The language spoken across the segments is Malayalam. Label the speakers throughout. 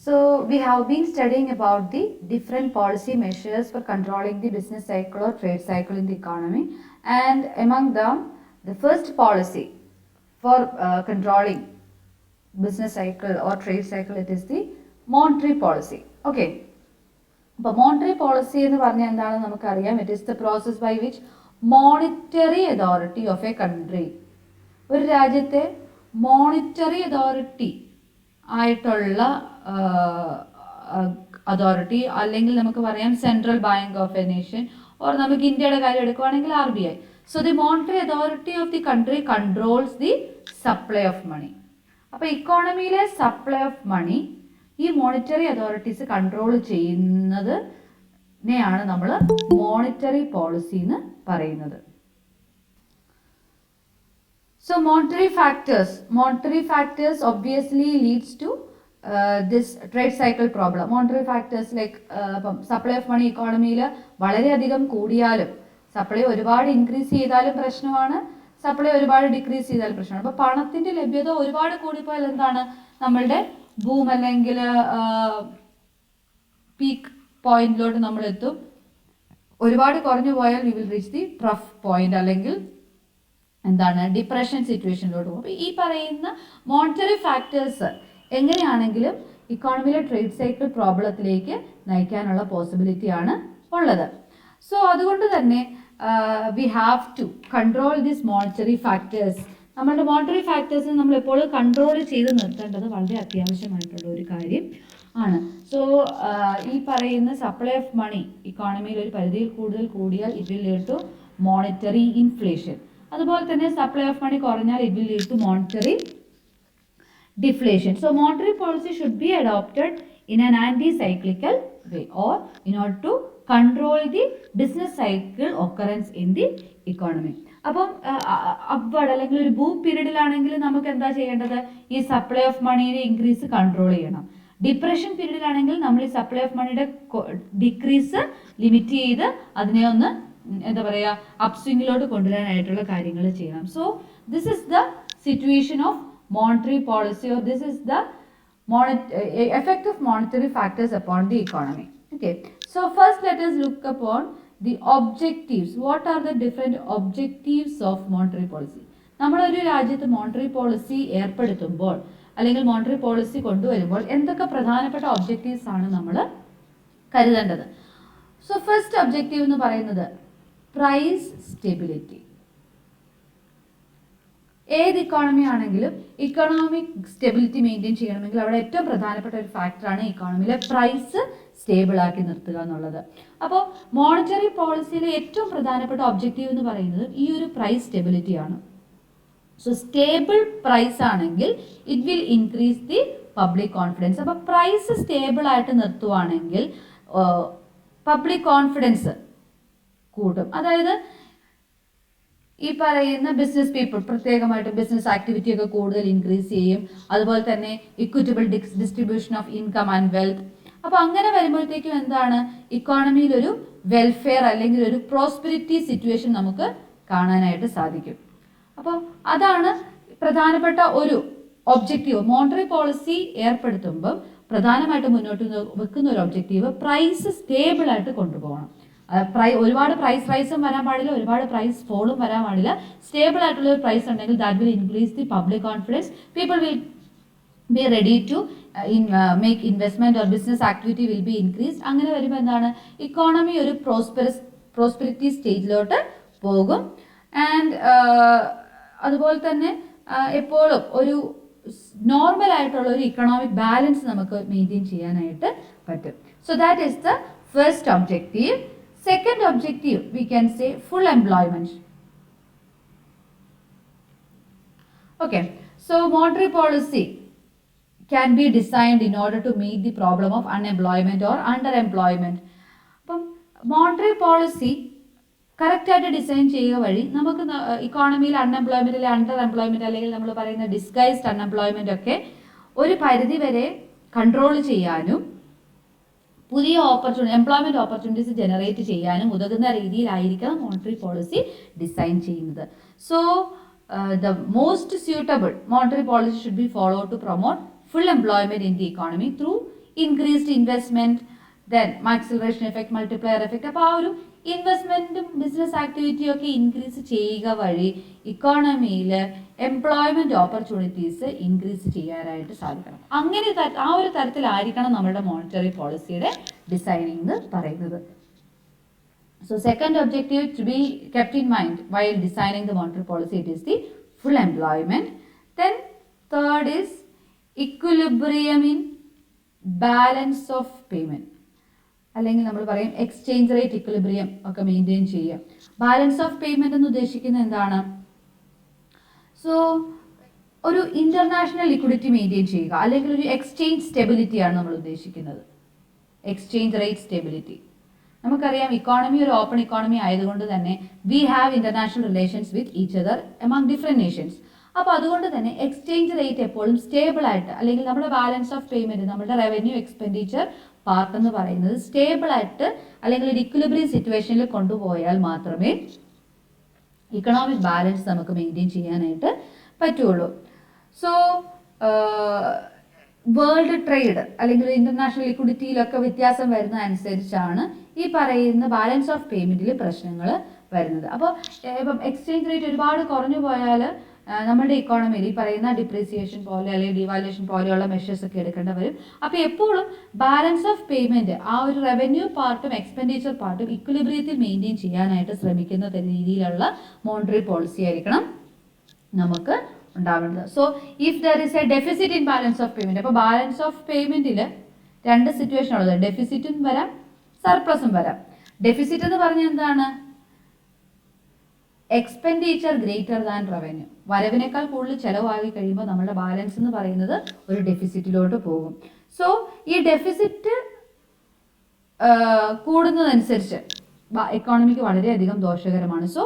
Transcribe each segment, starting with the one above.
Speaker 1: So we have been studying about the different policy measures for controlling the business cycle or trade cycle in the economy, and among them the first policy for controlling business cycle or trade cycle, it is the monetary policy. Okay. അപ്പോൾ മോണിറ്ററി പോളിസി എന്ന് പറഞ്ഞാൽ എന്താണെന്ന് നമുക്കറിയാം. It is the process by which monetary authority of a country, ഒരു രാജ്യത്തെ മോണിറ്ററി അതോറിറ്റി ആയിട്ടുള്ള അതോറിറ്റി, അല്ലെങ്കിൽ നമുക്ക് പറയാം central bank of a nation, or നമുക്ക് ഇന്ത്യയുടെ കാര്യം എടുക്കുവാണെങ്കിൽ RBI. So the monetary authority of the country controls the supply of money. അപ്പോൾ ഇക്കോണമിയിലെ സപ്ലൈ ഓഫ് മണി ഈ മോണിറ്ററി അതോറിറ്റീസ് കൺട്രോൾ ചെയ്യുന്നതിനെയാണ് നമ്മൾ മോണിറ്ററി പോളിസി എന്ന് പറയുന്നത്. So monetary factors obviously leads to this trade cycle problem. Monetary factors like supply of money economy-യിൽ വളരെയധികം കൂടിയാലും, സപ്ലൈ ഒരുപാട് ഇൻക്രീസ് ചെയ്താലും പ്രശ്നമാണ്, സപ്ലൈ ഒരുപാട് ഡിക്രീസ് ചെയ്താലും പ്രശ്നമാണ്. അപ്പോൾ പണത്തിന്റെ ലഭ്യത ഒരുപാട് കൂടിപ്പോയാൽ എന്താണ്, നമ്മളുടെ ബൂം അല്ലെങ്കിൽ പീക്ക് പോയിന്റിലോട്ട് നമ്മൾ എത്തും. ഒരുപാട് കുറഞ്ഞു പോയാൽ we will reach the trough point, അല്ലെങ്കിൽ എന്താണ്, ഡിപ്രഷൻ സിറ്റുവേഷനിലോട്ട് പോകും. അപ്പോൾ ഈ പറയുന്ന മോണിറ്ററി ഫാക്ടേഴ്സ് എങ്ങനെയാണെങ്കിലും ഇക്കോണമിയിലെ ട്രേഡ് സൈക്കിൾ പ്രോബ്ലത്തിലേക്ക് നയിക്കാനുള്ള പോസിബിലിറ്റിയാണ് ഉള്ളത്. സോ അതുകൊണ്ട് തന്നെ we have to control this monetary factors. നമ്മളുടെ മോണിറ്ററി ഫാക്ടേഴ്സിനെ നമ്മൾ എപ്പോഴും കൺട്രോൾ ചെയ്ത് നിർത്തേണ്ടത് വളരെ അത്യാവശ്യമായിട്ടുള്ള ഒരു കാര്യം ആണ്. സോ ഈ പറയുന്ന സപ്ലൈ ഓഫ് മണി ഇക്കോണമിയിൽ ഒരു പരിധിയിൽ കൂടുതൽ കൂടിയാൽ it will lead to monetary inflation. അതുപോലെ തന്നെ സപ്ലൈ ഓഫ് മണി കുറഞ്ഞാൽ it will lead to monetary deflation. So monetary policy should be adopted in an anti-cyclical way, or in order to control the business cycle occurrence in the economy. അപ്പം അപ്വേർഡ് അല്ലെങ്കിൽ ഒരു ബൂം പീരീഡിലാണെങ്കിൽ നമുക്ക് എന്താ ചെയ്യേണ്ടത്, ഈ സപ്ലൈ ഓഫ് മണിയുടെ ഇൻക്രീസ് കൺട്രോൾ ചെയ്യണം. ഡിപ്രഷൻ പീരീഡിലാണെങ്കിൽ നമ്മൾ ഈ സപ്ലൈ ഓഫ് മണിയുടെ ഡിക്രീസ് ലിമിറ്റ് ചെയ്ത് അതിനെ ഒന്ന് എന്താ പറയുക അപ്സ്വിങ്ങിലോട്ട് കൊണ്ടുവരാനായിട്ടുള്ള കാര്യങ്ങൾ ചെയ്യണം. So this is the situation of monetary policy, or this is the effect of monetary factors upon the economy. Okay, so first let us look upon the objectives. What are the different objectives of monetary policy? നമ്മളൊരു രാജ്യത്ത് മോണിറ്ററി പോളിസി ഏർപ്പെടുത്തുമ്പോൾ അല്ലെങ്കിൽ മോണിറ്ററി പോളിസി കൊണ്ടുവരുമ്പോൾ എന്തൊക്കെ പ്രധാനപ്പെട്ട ഒബ്ജക്റ്റീവ്സ് ആണ് നമ്മൾ കരുതേണ്ടത്? സോ ഫസ്റ്റ് ഒബ്ജക്റ്റീവ് എന്ന് പറയുന്നത് പ്രൈസ് സ്റ്റെബിലിറ്റി. ഏത് ഇക്കോണമി ആണെങ്കിലും ഇക്കണോമിക് സ്റ്റെബിലിറ്റി മെയിൻറ്റെയിൻ ചെയ്യണമെങ്കിൽ അവിടെ ഏറ്റവും പ്രധാനപ്പെട്ട ഒരു ഫാക്ടറാണ് ഇക്കോണമിയിലെ പ്രൈസ് സ്റ്റേബിൾ ആക്കി നിർത്തുക എന്നുള്ളത്. അപ്പോൾ മോണിറ്ററി പോളിസിയിലെ ഏറ്റവും പ്രധാനപ്പെട്ട ഒബ്ജക്റ്റീവ് എന്ന് പറയുന്നത് ഈ ഒരു പ്രൈസ് സ്റ്റെബിലിറ്റി ആണ്. സോ സ്റ്റേബിൾ പ്രൈസ് ആണെങ്കിൽ it will increase the public confidence. അപ്പോൾ പ്രൈസ് സ്റ്റേബിൾ ആയിട്ട് നിർത്തുവാണെങ്കിൽ പബ്ലിക് കോൺഫിഡൻസ് കൂട്ടും. അതായത് ഈ പറയുന്ന ബിസിനസ് പീപ്പിൾ പ്രത്യേകമായിട്ട് ബിസിനസ് ആക്ടിവിറ്റി ഒക്കെ കൂടുതൽ ഇൻക്രീസ് ചെയ്യും. അതുപോലെ തന്നെ equitable distribution of income and wealth. അപ്പോൾ അങ്ങനെ വരുമ്പോഴത്തേക്കും എന്താണ്, ഇക്കോണമിയിൽ ഒരു വെൽഫെയർ അല്ലെങ്കിൽ ഒരു പ്രോസ്പെരിറ്റി സിറ്റുവേഷൻ നമുക്ക് കാണാനായിട്ട് സാധിക്കും. അപ്പോൾ അതാണ് പ്രധാനപ്പെട്ട ഒരു ഒബ്ജക്റ്റീവ്. മോണിറ്ററി പോളിസി ഏർപ്പെടുത്തുമ്പോൾ പ്രധാനമായിട്ട് മുന്നോട്ട് വെക്കുന്ന ഒരു ഒബ്ജക്റ്റീവ് പ്രൈസ് സ്റ്റേബിൾ ആയിട്ട് കൊണ്ടുപോകണം. ഒരുപാട് പ്രൈസ് റൈസും വരാൻ പാടില്ല, ഒരുപാട് പ്രൈസ് ഫോളും വരാൻ പാടില്ല. സ്റ്റേബിൾ ആയിട്ടുള്ള ഒരു പ്രൈസ് ഉണ്ടെങ്കിൽ that will increase the public confidence. People will be ready to make investment or business activity will be increase. അങ്ങനെ വരുമ്പോൾ എന്താണ്, ഇക്കോണമി ഒരു പ്രോസ്പെരിറ്റി സ്റ്റേജിലോട്ട് പോകും. ആൻഡ് അതുപോലെ തന്നെ എപ്പോഴും ഒരു നോർമൽ ആയിട്ടുള്ള ഒരു ഇക്കണോമിക് ബാലൻസ് നമുക്ക് മെയിൻറ്റെയിൻ ചെയ്യാനായിട്ട് പറ്റും. So that is the first objective. Second objective, we can say full employment. Okay, so monetary policy can be designed in order to meet the problem of unemployment or underemployment. അപ്പം മോണിറ്ററി പോളിസി കറക്റ്റായിട്ട് ഡിസൈൻ ചെയ്യുക വഴി നമുക്ക് ഇക്കോണമിയിൽ അൺഎംപ്ലോയ്മെന്റ് അല്ലെങ്കിൽ അണ്ടർ എംപ്ലോയ്മെന്റ് അല്ലെങ്കിൽ നമ്മൾ പറയുന്ന ഡിസ്ഗൈസ്ഡ് അൺഎംപ്ലോയ്മെന്റ് ഒക്കെ ഒരു പരിധി വരെ കൺട്രോൾ ചെയ്യാനും പുതിയ എംപ്ലോയ്മെന്റ് ഓപ്പർച്യൂണിറ്റീസ് ജനറേറ്റ് ചെയ്യാനും ഉതകുന്ന രീതിയിലായിരിക്കണം മോണിറ്ററി പോളിസി ഡിസൈൻ ചെയ്യുന്നത്. So the most suitable monetary policy should be follow to promote full employment in the economy through increased investment, then acceleration effect, multiplier effect. അപ്പോൾ ആ ഒരു ഇൻവെസ്റ്റ്മെന്റും ബിസിനസ് ആക്ടിവിറ്റിയും ഒക്കെ ഇൻക്രീസ് ചെയ്യുക വഴി ഇക്കോണമിയിൽ എംപ്ലോയ്മെന്റ് ഓപ്പർച്യൂണിറ്റീസ് ഇൻക്രീസ് ചെയ്യാനായിട്ട് സാധിക്കണം. അങ്ങനെ ആ ഒരു തരത്തിലായിരിക്കണം നമ്മുടെ മോണിറ്ററി പോളിസിയുടെ ഡിസൈനിങ് എന്ന് പറയുന്നത്. So second objective to be kept in mind while designing the monetary policy, it is the full employment. Then third is equilibrium in balance of payment. അല്ലെങ്കിൽ നമ്മൾ പറയും എക്സ്ചേഞ്ച് റേറ്റ് ഇക്വിലിബ്രിയം ഒക്കെ മെയിൻറ്റെയിൻ ചെയ്യുക. ബാലൻസ് ഓഫ് പേയ്മെന്റ് എന്ന് ഉദ്ദേശിക്കുന്നത് എന്താണ്? സോ ഒരു ഇന്റർനാഷണൽ ലിക്വിഡിറ്റി മെയിൻറ്റെയിൻ ചെയ്യുക, അല്ലെങ്കിൽ ഒരു എക്സ്ചേഞ്ച് സ്റ്റെബിലിറ്റിയാണ് നമ്മൾ ഉദ്ദേശിക്കുന്നത്. Exchange rate stability. നമുക്കറിയാം ഇക്കോണമി ഒരു ഓപ്പൺ ഇക്കോണമി ആയതുകൊണ്ട് തന്നെ we have international relations with each other among different Nations. അപ്പോൾ അതുകൊണ്ട് തന്നെ എക്സ്ചേഞ്ച് റേറ്റ് എപ്പോഴും സ്റ്റേബിൾ ആയിട്ട്, അല്ലെങ്കിൽ നമ്മുടെ ബാലൻസ് ഓഫ് പേയ്മെന്റ്, നമ്മുടെ റവന്യൂ എക്സ്പെൻഡിച്ചർ പാർട്ട് എന്ന് പറയുന്നത് സ്റ്റേബിൾ ആയിട്ട് അല്ലെങ്കിൽ ഒരു ഇക്വിലിബ്രിയം സിറ്റുവേഷനിൽ കൊണ്ടുപോയാൽ മാത്രമേ ഇക്കണോമിക് ബാലൻസ് നമുക്ക് മെയിൻറ്റെയിൻ ചെയ്യാനായിട്ട് പറ്റുള്ളൂ. സോ വേൾഡ് ട്രേഡ് അല്ലെങ്കിൽ ഇന്റർനാഷണൽ ലിക്വിഡിറ്റിയിലൊക്കെ വ്യത്യാസം വരുന്ന അനുസരിച്ചാണ് ഈ പറയുന്ന ബാലൻസ് ഓഫ് പേയ്മെന്റിൽ പ്രശ്നങ്ങൾ വരുന്നത്. അപ്പോൾ ഇപ്പം എക്സ്ചേഞ്ച് റേറ്റ് ഒരുപാട് കുറഞ്ഞു പോയാൽ നമ്മുടെ ഇക്കോണമിയിൽ ഈ പറയുന്ന ഡിപ്രീസിയേഷൻ പോലെ അല്ലെങ്കിൽ ഡിവാലുവേഷൻ പോലെയുള്ള മെഷേഴ്സ് ഒക്കെ എടുക്കേണ്ടി വരും. അപ്പോൾ എപ്പോഴും ബാലൻസ് ഓഫ് പേയ്മെന്റ്, ആ ഒരു റവന്യൂ പാർട്ടും എക്സ്പെൻഡിച്ചർ പാർട്ടും ഇക്വിലിബ്രിയത്തിൽ മെയിൻറ്റെയിൻ ചെയ്യാനായിട്ട് ശ്രമിക്കുന്ന രീതിയിലുള്ള മോണിറ്ററി പോളിസി ആയിരിക്കണം നമുക്ക് ഉണ്ടാവേണ്ടത്. So if there is A deficit in balance of payment, അപ്പോൾ ബാലൻസ് ഓഫ് പേയ്മെന്റിൽ രണ്ട് സിറ്റുവേഷൻ ഉള്ളത്, ഡെഫിസിറ്റും വരാം സർപ്ലസും വരാം. ഡെഫിസിറ്റ് എന്ന് പറഞ്ഞാൽ എന്താണ്? Expenditure greater than revenue. വരവിനേക്കാൾ കൂടുതൽ ചെലവായി കഴിയുമ്പോൾ നമ്മുടെ ബാലൻസ് എന്ന് പറയുന്നത് ഒരു ഡെഫിസിറ്റിലോട്ട് പോകും. സോ ഈ ഡെഫിസിറ്റ് കൂടുന്നതനുസരിച്ച് എക്കോണമിക്ക് വളരെയധികം ദോഷകരമാണ്. So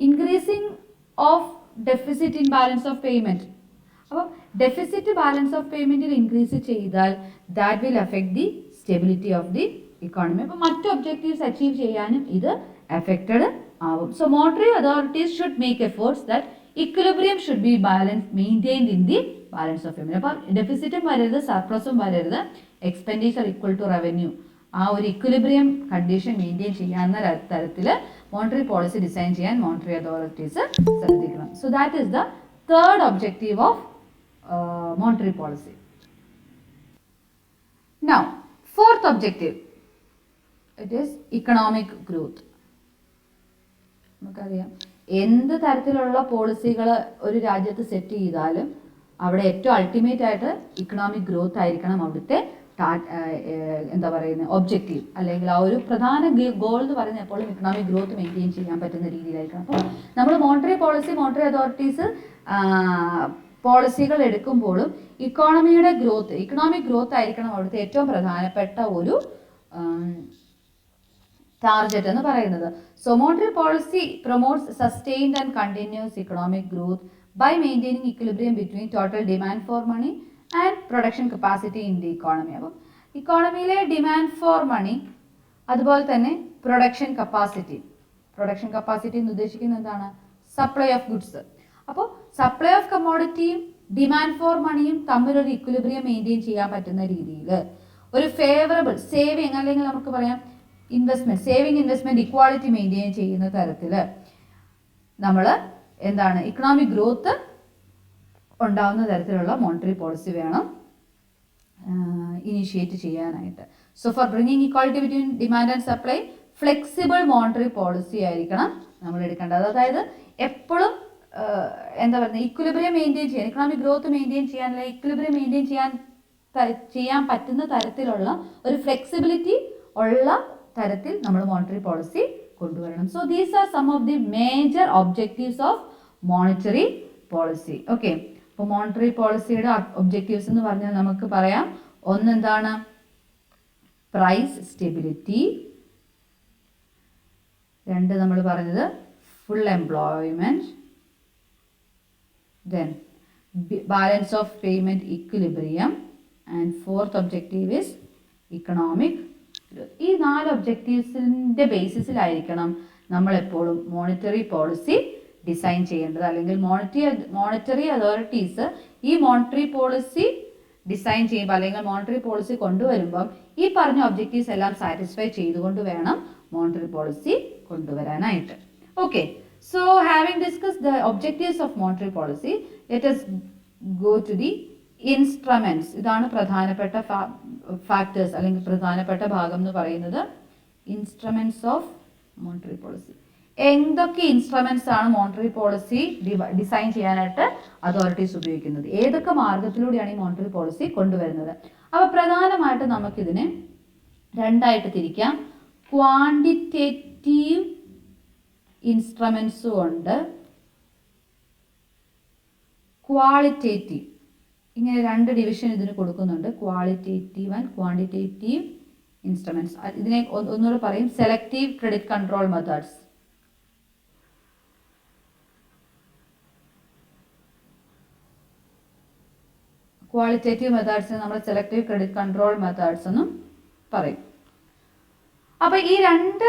Speaker 1: increasing of deficit in balance of payment, അപ്പം ഡെഫിസിറ്റ് ബാലൻസ് ഓഫ് പേയ്മെന്റിൽ ഇൻക്രീസ് ചെയ്താൽ that will affect the stability of the economy. അപ്പം മറ്റ് ഒബ്ജക്റ്റീവ്സ് അച്ചീവ് ചെയ്യാനും ഇത് അഫക്റ്റഡ് ആവും. So monetary authorities should make efforts that equilibrium should be balance maintained in the balance of payment. അപ്പം ഡെഫിസിറ്റും വരരുത്, സർപ്ലസും വരരുത്, എക്സ്പെൻഡിച്ചർ ഈക്വൽ ടു റവന്യൂ, ആ ഒരു ഇക്വിലിബ്രിയം കണ്ടീഷൻ മെയിൻറ്റെയിൻ ചെയ്യാവുന്ന തരത്തിൽ മോണിറ്ററി പോളിസി ഡിസൈൻ ചെയ്യാൻ മോണിറ്ററി അതോറിറ്റീസ് ശ്രദ്ധിക്കണം. So that is the third objective of monetary policy. Now fourth objective, it is economic growth. നമുക്കറിയാം എന്ത് തരത്തിലുള്ള പോളിസികൾ ഒരു രാജ്യത്ത് സെറ്റ് ചെയ്താലും അവിടെ ഏറ്റവും അൾട്ടിമേറ്റ് ആയിട്ട് ഇക്കണോമിക് ഗ്രോത്ത് ആയിരിക്കണം അവിടുത്തെ എന്താ പറയുന്നത് ഒബ്ജക്റ്റീവ്, അല്ലെങ്കിൽ ആ ഒരു പ്രധാന ഗോൾ എന്ന് പറയുന്നത് എപ്പോഴും ഇക്കണോമിക് ഗ്രോത്ത് മെയിൻറ്റെയിൻ ചെയ്യാൻ പറ്റുന്ന രീതിയിലായിരിക്കണം. അപ്പോൾ നമ്മൾ മോണിറ്ററി പോളിസി, മോണിറ്ററി അതോറിറ്റീസ് പോളിസികൾ എടുക്കുമ്പോഴും ഇക്കോണമിയുടെ ഗ്രോത്ത്, ഇക്കണോമിക് ഗ്രോത്ത് ആയിരിക്കണം അവിടുത്തെ ഏറ്റവും പ്രധാനപ്പെട്ട ഒരു ടാർഗറ്റ് എന്ന് പറയുന്നത്. So monetary policy promotes sustained and continuous economic growth by maintaining equilibrium between total demand for money and production capacity in the economy. അപ്പോൾ ഇക്കോണമിയിലെ ഡിമാൻഡ് ഫോർ മണി, അതുപോലെ തന്നെ പ്രൊഡക്ഷൻ കപ്പാസിറ്റി. പ്രൊഡക്ഷൻ കപ്പാസിറ്റി എന്ന് ഉദ്ദേശിക്കുന്നത് എന്താണ്? Supply of goods. അപ്പോൾ സപ്ലൈ ഓഫ് കമ്മോഡിറ്റിയും ഡിമാൻഡ് ഫോർ മണിയും തമ്മിലൊരു ഇക്വിലിബ്രിയം മെയിൻറ്റെയിൻ ചെയ്യാൻ പറ്റുന്ന രീതിയിൽ ഒരു ഫേവറബിൾ സേവിങ്, അല്ലെങ്കിൽ നമുക്ക് പറയാം investment, saving investment equality maintain ചെയ്യുന്ന തരത്തിൽ നമ്മൾ എന്താണ് ഇക്കണോമിക് ഗ്രോത്ത് ഉണ്ടാവുന്ന തരത്തിലുള്ള മോണിറ്ററി പോളിസി വേണം ഇനിഷ്യേറ്റ് ചെയ്യാനായിട്ട്. So for bringing equality between demand and supply, flexible monetary policy ആയിരിക്കണം നമ്മൾ എടുക്കേണ്ടത്. അതായത് എപ്പോഴും എന്താ പറയുക, ഇക്വിലിബ്രിയം മെയിൻറ്റെയിൻ ചെയ്യാൻ, ഇക്കണോമിക് ഗ്രോത്ത് മെയിൻറ്റെയിൻ ചെയ്യാൻ, അല്ലെങ്കിൽ ഇക്വിലിബ്രിയം മെയിൻറ്റെയിൻ ചെയ്യാൻ പറ്റുന്ന തരത്തിലുള്ള ഒരു ഫ്ലെക്സിബിലിറ്റി ഉള്ള തരത്തിൽ നമ്മൾ മോണിറ്ററി പോളിസി കൊണ്ടുവരണം. So these are some of the major objectives of monetary policy. Okay, അപ്പോൾ മോണിറ്ററി പോളിസിയുടെ ഒബ്ജക്റ്റീവ്സ് എന്ന് പറഞ്ഞാൽ നമുക്ക് പറയാം, ഒന്നെന്താണ്? Price stability. രണ്ട് നമ്മൾ പറഞ്ഞത് full employment. Then balance of payment equilibrium. And fourth objective is economic. ഈ 4 ഒബ്ജക്റ്റീവ്സിൻ്റെ ബേസിസിലായിരിക്കണം നമ്മളെപ്പോഴും മോണിറ്ററി പോളിസി ഡിസൈൻ ചെയ്യേണ്ടത്. അല്ലെങ്കിൽ മോണിറ്ററി അതോറിറ്റീസ് ഈ മോണിറ്ററി പോളിസി ഡിസൈൻ ചെയ്യുമ്പോൾ അല്ലെങ്കിൽ മോണിറ്ററി പോളിസി കൊണ്ടുവരുമ്പം ഈ പറഞ്ഞ ഒബ്ജക്റ്റീവ്സ് എല്ലാം സാറ്റിസ്ഫൈ ചെയ്തുകൊണ്ട് വേണം മോണിറ്ററി പോളിസി കൊണ്ടുവരാനായിട്ട്. Okay, so having discuss the objectives of monetary policy, let us go to the instruments. ഇതാണ് പ്രധാനപ്പെട്ട ഫാക്ടേഴ്സ് അല്ലെങ്കിൽ പ്രധാനപ്പെട്ട ഭാഗം എന്ന് പറയുന്നത് ഇൻസ്ട്രുമെന്റ്സ് ഓഫ് മോണിറ്ററി പോളിസി. എന്തൊക്കെ ഇൻസ്ട്രുമെന്റ്സ് ആണ് മോണിറ്ററി പോളിസി ഡിസൈൻ ചെയ്യാനായിട്ട് അതോറിറ്റീസ് ഉപയോഗിക്കുന്നത്, ഏതൊക്കെ മാർഗത്തിലൂടെയാണ് ഈ മോണിറ്ററി പോളിസി കൊണ്ടുവരുന്നത്. അപ്പോൾ പ്രധാനമായിട്ട് നമുക്കിതിനെ രണ്ടായിട്ട് തിരിക്കാം. ക്വാണ്ടിറ്റേറ്റീവ് ഇൻസ്ട്രുമെന്റ്സും ഉണ്ട്, ക്വാളിറ്റേറ്റീവ്. ഇങ്ങനെ രണ്ട് ഡിവിഷൻ ഇതിന് കൊടുക്കുന്നുണ്ട്, ക്വാളിറ്റേറ്റീവ് ആൻഡ് ക്വാണ്ടിറ്റേറ്റീവ് ഇൻസ്ട്രുമെന്റ്സ്. ഇതിനെ ഒന്നുകൂടെ പറയും selective credit control methods. Qualitative മെത്തേഡ്സിനെ നമ്മൾ സെലക്റ്റീവ് ക്രെഡിറ്റ് കൺട്രോൾ മെത്തേഡ്സ് എന്നും പറയും. അപ്പോൾ ഈ രണ്ട്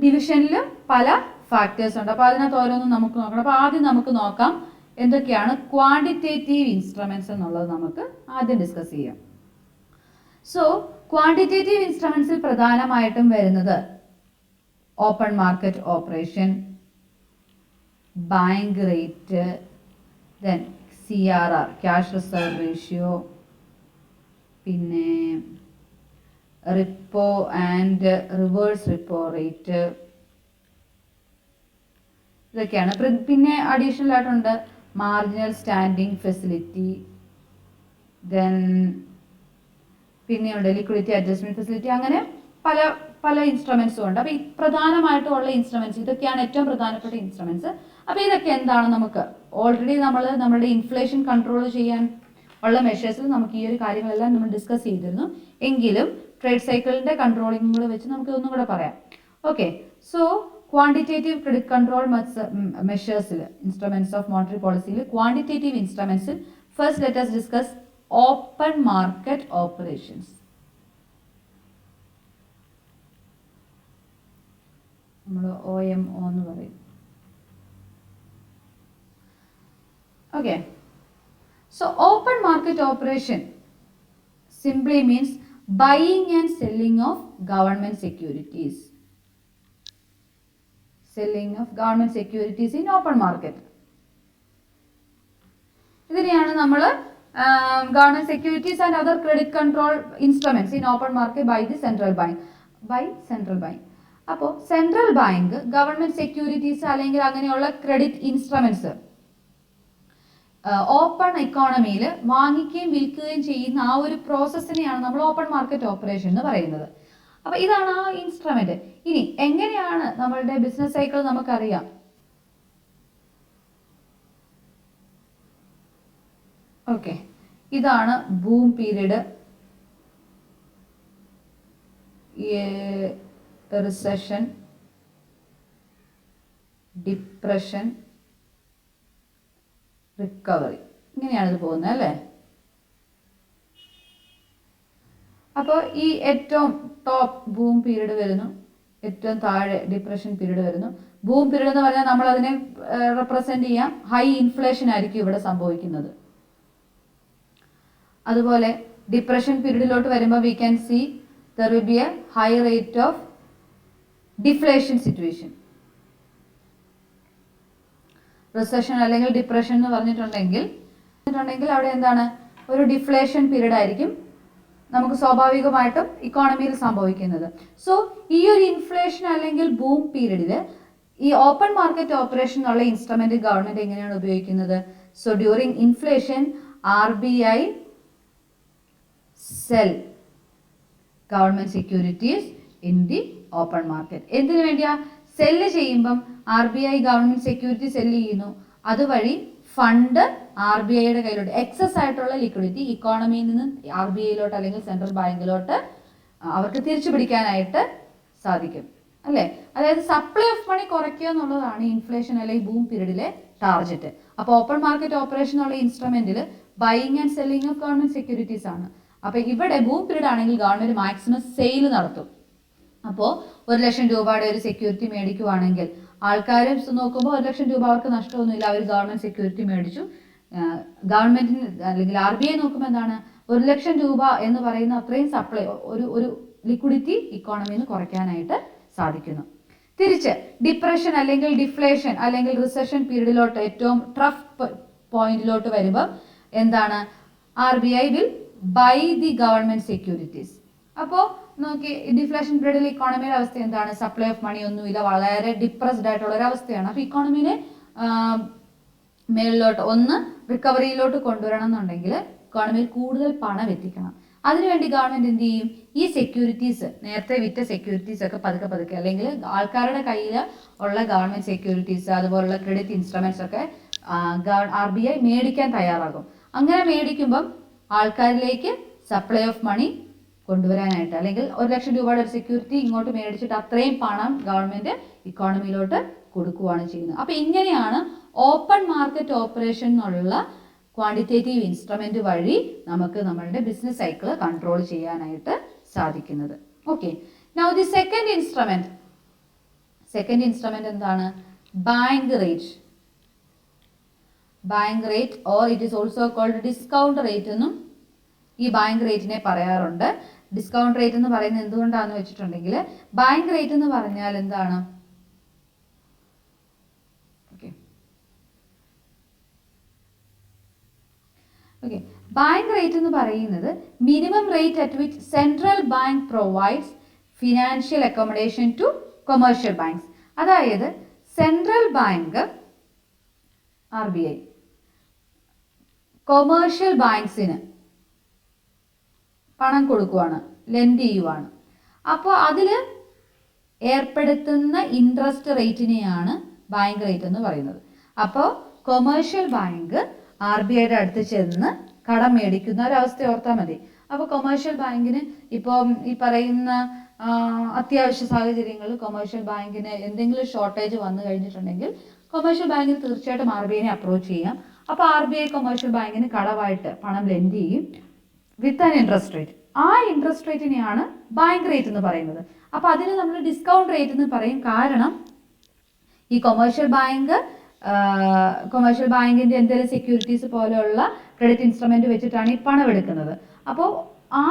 Speaker 1: ഡിവിഷനിലും പല ഫാക്ടേഴ്സ് ഉണ്ട്. അപ്പോൾ അതിനകത്ത് ഓരോന്നും നമുക്ക് നോക്കണം. അപ്പോൾ ആദ്യം നമുക്ക് നോക്കാം എന്തൊക്കെയാണ് ക്വാണ്ടിറ്റേറ്റീവ് ഇൻസ്ട്രുമെന്റ്സ് എന്നുള്ളത് നമുക്ക് ആദ്യം ഡിസ്കസ് ചെയ്യാം. സോ ക്വാണ്ടിറ്റേറ്റീവ് ഇൻസ്ട്രുമെന്റ്സിൽ പ്രധാനമായിട്ടും വരുന്നത് open market operation, bank rate, then CRR cash reserve ratio, പിന്നെ repo and reverse repo rate, ഇതൊക്കെയാണ്. പിന്നെ അഡീഷണൽ ആയിട്ടുണ്ട് മാർജിനൽ സ്റ്റാൻഡിംഗ് ഫെസിലിറ്റി, ദെൻ പിന്നെയുണ്ട് ലിക്വിഡിറ്റി അഡ്ജസ്റ്റ്മെന്റ് ഫെസിലിറ്റി. അങ്ങനെ പല പല ഇൻസ്ട്രുമെന്റ്സും ഉണ്ട്. അപ്പോൾ ഈ പ്രധാനമായിട്ടുള്ള ഇൻസ്ട്രുമെന്റ്സ് ഇതൊക്കെയാണ് ഏറ്റവും പ്രധാനപ്പെട്ട ഇൻസ്ട്രുമെന്റ്സ്. അപ്പോൾ ഇതൊക്കെ എന്താണ്, നമുക്ക് ഓൾറെഡി നമ്മുടെ ഇൻഫ്ലേഷൻ കൺട്രോൾ ചെയ്യാൻ ഉള്ള മെഷേഴ്സിൽ നമുക്ക് ഈ ഒരു കാര്യങ്ങളെല്ലാം നമ്മൾ ഡിസ്കസ് ചെയ്തിരുന്നു. എങ്കിലും ട്രേഡ് സൈക്കിളിന്റെ കൺട്രോളിംഗ് കൂടെ വെച്ച് നമുക്ക് ഒന്നും കൂടെ പറയാം. Okay, so quantitative credit control മെഷേഴ്സിൽ ഇൻസ്ട്രുമെന്റ്സ് ഓഫ് മോണിറ്ററി പോളിസിയിൽ ക്വാണ്ടിറ്റേറ്റീവ് ഇൻസ്ട്രുമെന്റ്സിൽ first let us discuss open market operations. നമ്മൾ OMO എന്ന് പറയും. Okay, so open market operation simply means buying and selling of government securities. Selling of government securities in open market. ഇതിനെയാണ് നമ്മൾ government securities and other credit control instruments in open market by the central bank. By central bank. അപ്പോൾ സെൻട്രൽ ബാങ്ക് ഗവൺമെന്റ് സെക്യൂരിറ്റീസ് അല്ലെങ്കിൽ അങ്ങനെയുള്ള ക്രെഡിറ്റ് ഇൻസ്ട്രുമെന്റ്സ് ഓപ്പൺ എക്കോണമിയിൽ വാങ്ങിക്കുകയും വിൽക്കുകയും ചെയ്യുന്ന ആ ഒരു പ്രോസസ്സിനെയാണ് നമ്മൾ ഓപ്പൺ മാർക്കറ്റ് ഓപ്പറേഷൻ എന്ന് പറയുന്നത്. അപ്പോൾ ഇതാണ് ആ ഇൻസ്ട്രുമെന്റ്. ഇനി എങ്ങനെയാണ് നമ്മളുടെ ബിസിനസ് സൈക്കിൾ നമുക്കറിയാം. ഓക്കെ, ഇതാണ് boom period, recession, depression, recovery, ഇങ്ങനെയാണ് ഇത് പോകുന്നത് അല്ലേ. അപ്പോൾ ഈ ഏറ്റവും ടോപ്പ് ബൂം പീരീഡ് വരുന്നു, ഏറ്റവും താഴെ ഡിപ്രഷൻ പീരീഡ് വരുന്നു. ബൂം പീരീഡ് എന്ന് പറഞ്ഞാൽ നമ്മൾ അതിനെ റെപ്രസെന്റ് ചെയ്യാം, ഹൈ ഇൻഫ്ലേഷൻ ആയിരിക്കും ഇവിടെ സംഭവിക്കുന്നത്. അതുപോലെ ഡിപ്രഷൻ പീരീഡിലോട്ട് വരുമ്പോൾ we can see there will be A high rate of deflation situation. Recession അല്ലെങ്കിൽ ഡിപ്രഷൻ എന്ന് പറഞ്ഞിട്ടുണ്ടെങ്കിൽ അവിടെ എന്താണ്, ഒരു ഡിഫ്ലേഷൻ പീരീഡ് ആയിരിക്കും നമുക്ക് സ്വാഭാവികമായിട്ടും ഇക്കോണമിയിൽ സംഭവിക്കുന്നത്. സോ ഈ ഒരു ഇൻഫ്ലേഷൻ അല്ലെങ്കിൽ ബൂം പീരീഡിൽ ഈ ഓപ്പൺ മാർക്കറ്റ് ഓപ്പറേഷൻ എന്നുള്ള ഇൻസ്ട്രുമെന്റ് ഗവൺമെന്റ് എങ്ങനെയാണ് ഉപയോഗിക്കുന്നത്? So during inflation RBI cell government securities in the open market. എന്തിനു വേണ്ടിയാ? സെല്ല് ചെയ്യുമ്പം RBI ഗവൺമെന്റ് സെക്യൂരിറ്റി സെല്ല് ചെയ്യുന്നു, അതുവഴി ഫണ്ട് RBIയുടെ കയ്യിലോട്ട്, എക്സസ് ആയിട്ടുള്ള ലിക്വിഡിറ്റി ഇക്കോണമിയിൽ നിന്ന് RBIയിലോട്ട് അല്ലെങ്കിൽ സെൻട്രൽ ബാങ്കിലോട്ട് അവർക്ക് തിരിച്ചു പിടിക്കാനായിട്ട് സാധിക്കും അല്ലേ. അതായത് സപ്ലൈ ഓഫ് മണി കുറയ്ക്കുക എന്നുള്ളതാണ് ഇൻഫ്ലേഷൻ അല്ലെങ്കിൽ ബൂം പീരീഡിലെ ടാർഗറ്റ്. അപ്പോൾ ഓപ്പൺ മാർക്കറ്റ് ഓപ്പറേഷൻ എന്നുള്ള ഇൻസ്ട്രുമെന്റിൽ buying and selling of government securities ആണ്. അപ്പോൾ ഇവിടെ ബൂം പീരീഡ് ആണെങ്കിൽ ഗവൺമെന്റ് മാക്സിമം സെയിൽ നടത്തും. അപ്പോൾ 1 ലക്ഷം രൂപയുടെ ഒരു സെക്യൂരിറ്റി മേടിക്കുവാണെങ്കിൽ ആൾക്കാർ നോക്കുമ്പോൾ 1 ലക്ഷം രൂപ അവർക്ക് നഷ്ടമൊന്നുമില്ല, അവർ ഗവൺമെന്റ് സെക്യൂരിറ്റി മേടിച്ചു. ഗവൺമെന്റിന് അല്ലെങ്കിൽ RBI നോക്കുമ്പോൾ എന്താണ്, 1,00,000 രൂപ എന്ന് പറയുന്ന അത്രയും സപ്ലൈ ഒരു ലിക്വിഡിറ്റി ഇക്കോണമിയിൽ നിന്ന് കുറയ്ക്കാനായിട്ട് സാധിക്കുന്നു. തിരിച്ച് ഡിപ്രഷൻ അല്ലെങ്കിൽ ഡിഫ്ലേഷൻ അല്ലെങ്കിൽ റിസഷൻ പീരീഡിലോട്ട് ഏറ്റവും ടഫ് പോയിന്റിലോട്ട് വരുമ്പോൾ എന്താണ്, RBI will buy the government securities. അപ്പോൾ നോക്കി, ഡിഫ്ലേഷൻ പീരീഡിൽ ഇക്കോണമിയുടെ അവസ്ഥ എന്താണ്, സപ്ലൈ ഓഫ് മണി ഒന്നുമില്ല, വളരെ ഡിപ്രസ്ഡ് ആയിട്ടുള്ള ഒരു അവസ്ഥയാണ്. അപ്പോൾ ഇക്കോണമിനെ മേളിലോട്ട് ഒന്ന് റിക്കവറിയിലോട്ട് കൊണ്ടുവരണം എന്നുണ്ടെങ്കിൽ ഇക്കോണമിയിൽ കൂടുതൽ പണം എത്തിക്കണം. അതിനുവേണ്ടി ഗവൺമെന്റ് എന്ത് ചെയ്യും, ഈ സെക്യൂരിറ്റീസ്, നേരത്തെ വിറ്റ സെക്യൂരിറ്റീസ് ഒക്കെ പതുക്കെ അല്ലെങ്കിൽ ആൾക്കാരുടെ കയ്യിൽ ഉള്ള ഗവൺമെന്റ് സെക്യൂരിറ്റീസ് അതുപോലുള്ള ക്രെഡിറ്റ് ഇൻസ്ട്രുമെന്റ്സ് ഒക്കെ RBI മേടിക്കാൻ തയ്യാറാകും. അങ്ങനെ മേടിക്കുമ്പം ആൾക്കാരിലേക്ക് സപ്ലൈ ഓഫ് മണി കൊണ്ടുവരാനായിട്ട്, അല്ലെങ്കിൽ 1,00,000 രൂപയുടെ ഒരു സെക്യൂരിറ്റി ഇങ്ങോട്ട് മേടിച്ചിട്ട് അത്രയും പണം ഗവൺമെന്റ് ഇക്കോണമിയിലോട്ട് കൊടുക്കുകയാണ് ചെയ്യുന്നത്. അപ്പൊ ഇങ്ങനെയാണ് ഓപ്പൺ മാർക്കറ്റ് ഓപ്പറേഷൻ എന്നുള്ള ക്വാണ്ടിറ്റേറ്റീവ് ഇൻസ്ട്രുമെന്റ് വഴി നമുക്ക് നമ്മളുടെ ബിസിനസ് സൈക്കിൾ കൺട്രോൾ ചെയ്യാനായിട്ട് സാധിക്കുന്നത്. Okay, now the second instrument എന്താണ്, bank rate or it is also called discount rate എന്നും ഈ ബാങ്ക് റേറ്റിനെ പറയാറുണ്ട്. ഡിസ്കൗണ്ട് റേറ്റ് എന്ന് പറയുന്നത് എന്തുകൊണ്ടാണെന്ന് വെച്ചിട്ടുണ്ടെങ്കിൽ, ബാങ്ക് റേറ്റ് എന്ന് പറഞ്ഞാൽ എന്താണ്, ഓക്കെ, ബാങ്ക് റേറ്റ് എന്ന് പറയുന്നത് minimum rate at which central bank provides financial accommodation to commercial banks. അതായത് സെൻട്രൽ ബാങ്ക് RBI കൊമേഴ്ഷ്യൽ ബാങ്ക്സിന് പണം കൊടുക്കുവാണ്, ലെൻഡ് ചെയ്യുവാണ്. അപ്പോൾ അതിൽ ഏർപ്പെടുത്തുന്ന ഇൻട്രസ്റ്റ് റേറ്റിനെയാണ് ബാങ്ക് റേറ്റ് എന്ന് പറയുന്നത്. അപ്പോൾ കൊമേഴ്ഷ്യൽ ബാങ്ക് RBIയുടെ അടുത്ത് ചെന്ന് കടം മേടിക്കുന്ന ഒരവസ്ഥ ഓർത്താൽ മതി. അപ്പോൾ കൊമേഴ്ഷ്യൽ ബാങ്കിന് ഇപ്പോൾ ഈ പറയുന്ന അത്യാവശ്യ സാഹചര്യങ്ങളിൽ കൊമേഴ്ഷ്യൽ ബാങ്കിന് എന്തെങ്കിലും ഷോർട്ടേജ് വന്നു കഴിഞ്ഞിട്ടുണ്ടെങ്കിൽ കൊമേഴ്ഷ്യൽ ബാങ്കിന് തീർച്ചയായിട്ടും RBIനെ അപ്രോച്ച് ചെയ്യാം. അപ്പോൾ RBI കൊമേഴ്ഷ്യൽ ബാങ്കിന് കടമായിട്ട് പണം ലെൻഡ് ചെയ്യും വിത്ത് ആൻ ഇൻട്രസ്റ്റ് റേറ്റ്. ആ ഇൻട്രസ്റ്റ് റേറ്റിനെയാണ് ബാങ്ക് റേറ്റ് എന്ന് പറയുന്നത്. അപ്പോൾ അതിന് നമ്മൾ ഡിസ്കൗണ്ട് റേറ്റ് എന്ന് പറയും. കാരണം ഈ കൊമേഴ്ഷ്യൽ ബാങ്കിന്റെ എന്തെങ്കിലും സെക്യൂരിറ്റീസ് പോലെയുള്ള ക്രെഡിറ്റ് ഇൻസ്ട്രുമെന്റ് വെച്ചിട്ടാണ് ഈ പണം എടുക്കുന്നത്. അപ്പോൾ ആ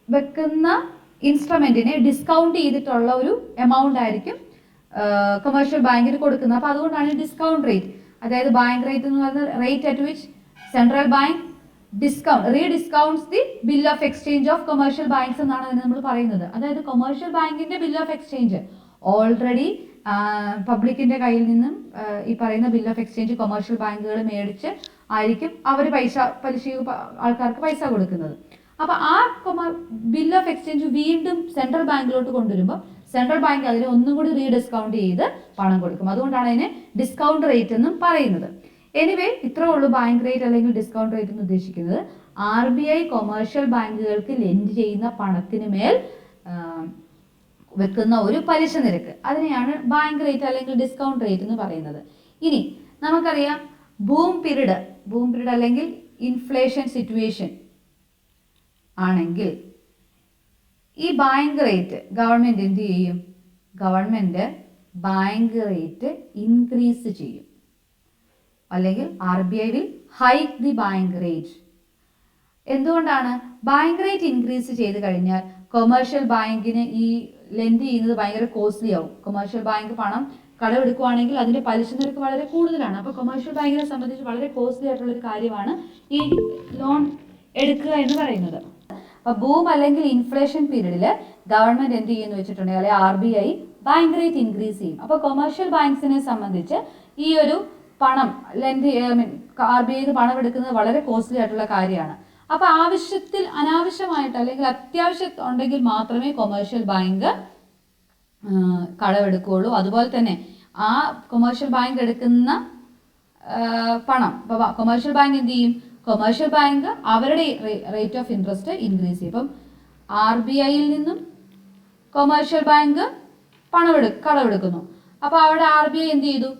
Speaker 1: വെക്കുന്ന ഇൻസ്ട്രുമെന്റിനെ ഡിസ്കൗണ്ട് ചെയ്തിട്ടുള്ള ഒരു എമൗണ്ട് ആയിരിക്കും കൊമേഴ്ഷ്യൽ ബാങ്കിന് കൊടുക്കുന്നത്. അപ്പോൾ അതുകൊണ്ടാണ് ഡിസ്കൗണ്ട് റേറ്റ്. അതായത് ബാങ്ക് റേറ്റ് എന്ന് പറയുന്നത് rate at which central bank rediscounts the bill of exchange of commercial banks എന്നാണ് അതിന് നമ്മൾ പറയുന്നത്. അതായത് കൊമേഴ്ഷ്യൽ ബാങ്കിന്റെ ബിൽ ഓഫ് എക്സ്ചേഞ്ച് ഓൾറെഡി പബ്ലിക്കിന്റെ കയ്യിൽ നിന്നും ഈ പറയുന്ന ബിൽ ഓഫ് എക്സ്ചേഞ്ച് കൊമേഴ്ഷ്യൽ ബാങ്കുകൾ മേടിച്ച് ആയിരിക്കും അവർ പലിശ ആൾക്കാർക്ക് പൈസ കൊടുക്കുന്നത്. അപ്പൊ ആ ബിൽ ഓഫ് എക്സ്ചേഞ്ച് വീണ്ടും സെൻട്രൽ ബാങ്കിലോട്ട് കൊണ്ടുവരുമ്പോൾ സെൻട്രൽ ബാങ്ക് അതിനെ ഒന്നും കൂടി റീഡിസ്കൗണ്ട് ചെയ്ത് പണം കൊടുക്കും. അതുകൊണ്ടാണ് അതിനെ ഡിസ്കൗണ്ട് റേറ്റ് എന്നും പറയുന്നത്. എനിവേ, ഇത്രേ ഉള്ളൂ ബാങ്ക് റേറ്റ് അല്ലെങ്കിൽ ഡിസ്കൗണ്ട് റേറ്റ് എന്ന് ഉദ്ദേശിക്കുന്നത്. RBI കൊമേഴ്ഷ്യൽ ബാങ്കുകൾക്ക് ലെൻഡ് ചെയ്യുന്ന പണത്തിന് മേൽ വെക്കുന്ന ഒരു പലിശ നിരക്ക്, അതിനെയാണ് ബാങ്ക് റേറ്റ് അല്ലെങ്കിൽ ഡിസ്കൗണ്ട് റേറ്റ് എന്ന് പറയുന്നത്. ഇനി നമുക്കറിയാം, ബൂം പീരീഡ് അല്ലെങ്കിൽ ഇൻഫ്ലേഷൻ സിറ്റുവേഷൻ ആണെങ്കിൽ ഈ ബാങ്ക് റേറ്റ് ഗവൺമെന്റ് എന്ത് ചെയ്യും, ഗവൺമെന്റ് ബാങ്ക് റേറ്റ് ഇൻക്രീസ് ചെയ്യും, അല്ലെങ്കിൽ RBI will hike the bank rate. എന്തുകൊണ്ടാണ് ബാങ്ക് റേറ്റ് ഇൻക്രീസ് ചെയ്ത് കഴിഞ്ഞാൽ കൊമേഴ്ഷ്യൽ ബാങ്കിന് ഈ ലെൻഡ് ചെയ്യുന്നത് ഭയങ്കര കോസ്റ്റ്ലി ആവും. കൊമേഴ്ഷ്യൽ ബാങ്ക് പണം കടമെടുക്കുകയാണെങ്കിൽ അതിന്റെ പലിശ നിരക്ക് വളരെ കൂടുതലാണ്. അപ്പോൾ കൊമേഴ്ഷ്യൽ ബാങ്കിനെ സംബന്ധിച്ച് വളരെ കോസ്റ്റ്ലി ആയിട്ടുള്ള ഒരു കാര്യമാണ് ഈ ലോൺ എടുക്കുക എന്ന് പറയുന്നത്. അപ്പൊ ബൂം അല്ലെങ്കിൽ ഇൻഫ്ലേഷൻ പീരീഡിൽ ഗവൺമെന്റ് എന്ത് ചെയ്യുന്നു വെച്ചിട്ടുണ്ടെങ്കിൽ അല്ലെങ്കിൽ RBI ബാങ്ക് റേറ്റ് ഇൻക്രീസ് ചെയ്യും. അപ്പോൾ കൊമേഴ്ഷ്യൽ ബാങ്ക്സിനെ സംബന്ധിച്ച് ഈ ഒരു പണം RBI പണം എടുക്കുന്നത് വളരെ കോസ്റ്റ്ലി ആയിട്ടുള്ള കാര്യമാണ്. അപ്പൊ അനാവശ്യമായിട്ട് അല്ലെങ്കിൽ അത്യാവശ്യം ഉണ്ടെങ്കിൽ മാത്രമേ കൊമേഴ്ഷ്യൽ ബാങ്ക് കടമെടുക്കുകയുള്ളൂ. അതുപോലെ തന്നെ ആ കൊമേഴ്ഷ്യൽ ബാങ്ക് എടുക്കുന്ന പണം കൊമേഴ്ഷ്യൽ ബാങ്ക് എന്ത് ചെയ്യും, കൊമേഴ്ഷ്യൽ ബാങ്ക് അവരുടെ റേറ്റ് ഓഫ് ഇൻട്രസ്റ്റ് ഇൻക്രീസ് ചെയ്യും. ഇപ്പം RBIയിൽ നിന്നും കൊമേഴ്ഷ്യൽ ബാങ്ക് കടമെടുക്കുന്നു. അപ്പോൾ അവിടെ RBI എന്ത് ചെയ്തു,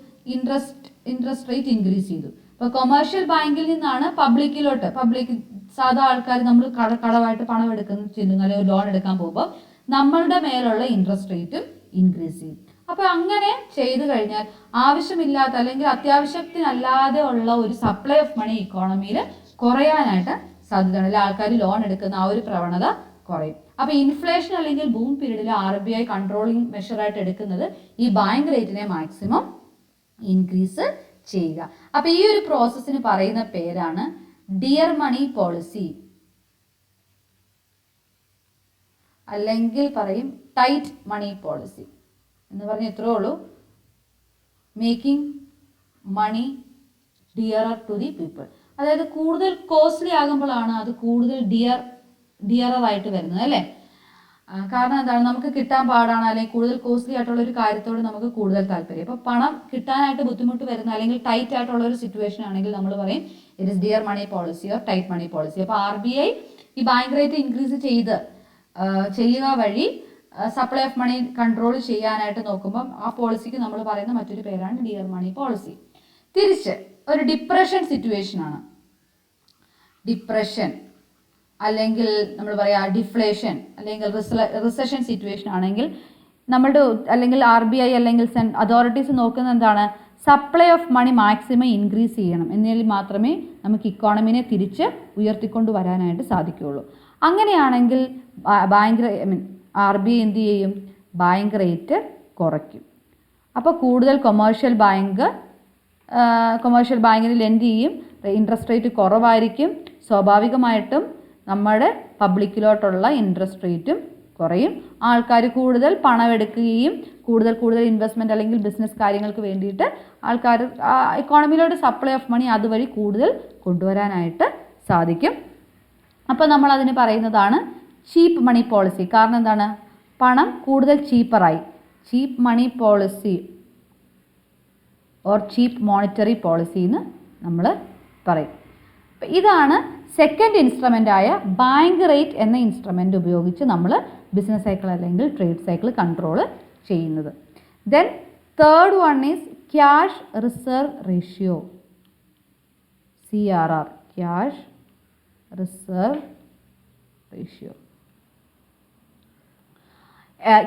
Speaker 1: ഇൻട്രസ്റ്റ് റേറ്റ് ഇൻക്രീസ് ചെയ്തു. അപ്പോൾ കൊമേഴ്ഷ്യൽ ബാങ്കിൽ നിന്നാണ് പബ്ലിക് സാധാ ആൾക്കാർ നമ്മൾ കടമായിട്ട് പണം ചെല്ലുന്ന അല്ലെങ്കിൽ ലോൺ എടുക്കാൻ പോകുമ്പോൾ നമ്മളുടെ മേലുള്ള ഇൻട്രസ്റ്റ് റേറ്റും ഇൻക്രീസ് ചെയ്യും. അപ്പോൾ അങ്ങനെ ചെയ്തു കഴിഞ്ഞാൽ ആവശ്യമില്ലാത്ത അല്ലെങ്കിൽ അത്യാവശ്യത്തിനല്ലാതെ ഉള്ള ഒരു സപ്ലൈ ഓഫ് മണി ഇക്കോണമിയിൽ കുറയാനായിട്ട് സാധ്യതയാണ്, അല്ലെങ്കിൽ ആൾക്കാർ ലോൺ എടുക്കുന്ന ആ ഒരു പ്രവണത കുറയും. അപ്പോൾ ഇൻഫ്ലേഷൻ അല്ലെങ്കിൽ ബൂം പീരീഡിൽ RBI കൺട്രോളിങ് മെഷറായിട്ട് എടുക്കുന്നത് ഈ ബാങ്ക് റേറ്റിനെ മാക്സിമം ഇൻക്രീസ് ചെയ്യുക. അപ്പോൾ ഈ ഒരു പ്രോസസ്സിന് പറയുന്ന പേരാണ് ഡിയർ മണി പോളിസി, അല്ലെങ്കിൽ പറയും ടൈറ്റ് മണി പോളിസി എന്ന് പറഞ്ഞ ഇത്രേ ഉള്ളൂ. Making money dearer to the people. അതായത് കൂടുതൽ കോസ്റ്റ്ലി ആകുമ്പോഴാണ് അത് കൂടുതൽ ഡിയറർ ആയിട്ട് വരുന്നത് അല്ലേ. കാരണം എന്താണ്, നമുക്ക് കിട്ടാൻ പാടാണ്, അല്ലെങ്കിൽ കൂടുതൽ കോസ്റ്റ്ലി ആയിട്ടുള്ള ഒരു കാര്യത്തോട് നമുക്ക് കൂടുതൽ താല്പര്യം. അപ്പോൾ പണം കിട്ടാനായിട്ട് ബുദ്ധിമുട്ട് വരുന്ന അല്ലെങ്കിൽ ടൈറ്റ് ആയിട്ടുള്ള ഒരു സിറ്റുവേഷൻ ആണെങ്കിൽ നമ്മൾ പറയും it is dear money policy or tight money policy. അപ്പോൾ RBI ഈ ബാങ്ക് റേറ്റ് ഇൻക്രീസ് ചെയ്യുക വഴി സപ്ലൈ ഓഫ് മണി കൺട്രോൾ ചെയ്യാനായിട്ട് നോക്കുമ്പോൾ ആ പോളിസിക്ക് നമ്മൾ പറയുന്ന മറ്റൊരു പേരാണ് ഡിയർ മണി പോളിസി. തിരിച്ച് ഒരു ഡിപ്രഷൻ സിറ്റുവേഷൻ ആണ്, ഡിപ്രഷൻ അല്ലെങ്കിൽ നമ്മൾ പറയാ ഡിഫ്ലേഷൻ അല്ലെങ്കിൽ റിസഷൻ സിറ്റുവേഷൻ ആണെങ്കിൽ നമ്മളുടെ അല്ലെങ്കിൽ RBI അല്ലെങ്കിൽ അതോറിറ്റീസ് നോക്കുന്നത് എന്താണ്, supply of money maximum increase ചെയ്യണം, എന്നാൽ മാത്രമേ നമുക്ക് ഇക്കോണമിനെ തിരിച്ച് ഉയർത്തിക്കൊണ്ട് വരാനായിട്ട് സാധിക്കുകയുള്ളൂ. അങ്ങനെയാണെങ്കിൽ RBI എന്ത് ചെയ്യും, ബാങ്ക് റേറ്റ് കുറയ്ക്കും. അപ്പോൾ കൂടുതൽ കൊമേഴ്ഷ്യൽ ബാങ്കിന് ലെൻഡ് ചെയ്യും, ഇൻട്രസ്റ്റ് റേറ്റ് കുറവായിരിക്കും, സ്വാഭാവികമായിട്ടും നമ്മുടെ പബ്ലിക്കിലോട്ടുള്ള ഇൻട്രസ്റ്റ് റേറ്റും കുറയും. ആൾക്കാർ കൂടുതൽ പണമെടുക്കുകയും കൂടുതൽ ഇൻവെസ്റ്റ്മെൻറ്റ് അല്ലെങ്കിൽ ബിസിനസ് കാര്യങ്ങൾക്ക് വേണ്ടിയിട്ട് ആൾക്കാർ ഇക്കോണമിയിലോട്ട് സപ്ലൈ ഓഫ് മണി അതുവഴി കൂടുതൽ കൊണ്ടുവരാനായിട്ട് സാധിക്കും. അപ്പോൾ നമ്മൾ അതിന് പറയുന്നതാണ് ചീപ്പ് മണി പോളിസി. കാരണം എന്താണ്, പണം കൂടുതൽ ചീപ്പറായി, cheap money policy or cheap monetary policy എന്ന് നമ്മൾ പറയും. ഇതാണ് സെക്കൻഡ് ഇൻസ്ട്രുമെൻ്റായ ബാങ്ക് റേറ്റ് എന്ന ഇൻസ്ട്രുമെൻ്റ് ഉപയോഗിച്ച് നമ്മൾ ബിസിനസ് സൈക്കിൾ അല്ലെങ്കിൽ ട്രേഡ് സൈക്കിൾ കൺട്രോൾ ചെയ്യുന്നത്. Then third one is cash reserve ratio, CRR, cash reserve ratio.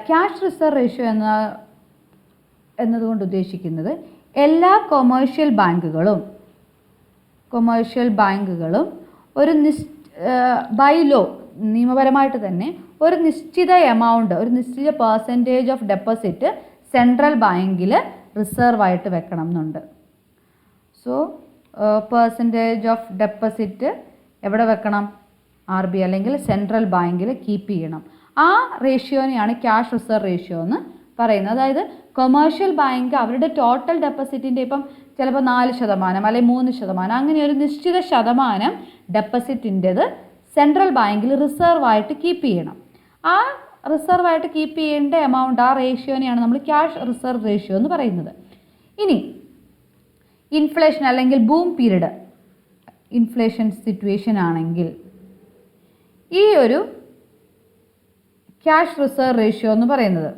Speaker 1: Cash reserve ratio എന്നതുകൊണ്ട് ഉദ്ദേശിക്കുന്നത് എല്ലാ കൊമേഴ്ഷ്യൽ ബാങ്കുകളും ഒരു ബൈ ലോ നിയമപരമായിട്ട് തന്നെ ഒരു നിശ്ചിത എമൗണ്ട്, ഒരു നിശ്ചിത പെർസെൻറ്റേജ് ഓഫ് ഡെപ്പോസിറ്റ് സെൻട്രൽ ബാങ്കിൽ റിസർവായിട്ട് വെക്കണം എന്നുണ്ട്. സോ പെർസെൻറ്റേജ് ഓഫ് ഡെപ്പോസിറ്റ് എവിടെ വെക്കണം, RBI അല്ലെങ്കിൽ സെൻട്രൽ ബാങ്കിൽ കീപ്പ് ചെയ്യണം. ആ റേഷ്യോനെയാണ് ക്യാഷ് റിസർവ് റേഷ്യോ എന്ന് പറയുന്നത്. അതായത് കൊമേഴ്ഷ്യൽ ബാങ്ക് അവരുടെ ടോട്ടൽ ഡെപ്പോസിറ്റിൻ്റെ ഇപ്പം ചിലപ്പോൾ 4% അല്ലെങ്കിൽ 3%, അങ്ങനെ ഒരു നിശ്ചിത ശതമാനം ഡെപ്പോസിറ്റിൻ്റെത് സെൻട്രൽ ബാങ്കിൽ റിസർവായിട്ട് കീപ്പ് ചെയ്യണം. ആ റിസർവായിട്ട് കീപ്പ് ചെയ്യേണ്ട എമൗണ്ട്, ആ റേഷ്യോനെയാണ് നമ്മൾ ക്യാഷ് റിസർവ് റേഷ്യോ എന്ന് പറയുന്നത്. ഇനി ഇൻഫ്ലേഷൻ അല്ലെങ്കിൽ ബൂം പീരീഡ് ഇൻഫ്ലേഷൻ സിറ്റുവേഷൻ ആണെങ്കിൽ ഈ ഒരു ക്യാഷ് റിസർവ് റേഷ്യോ എന്ന് പറയുന്നത്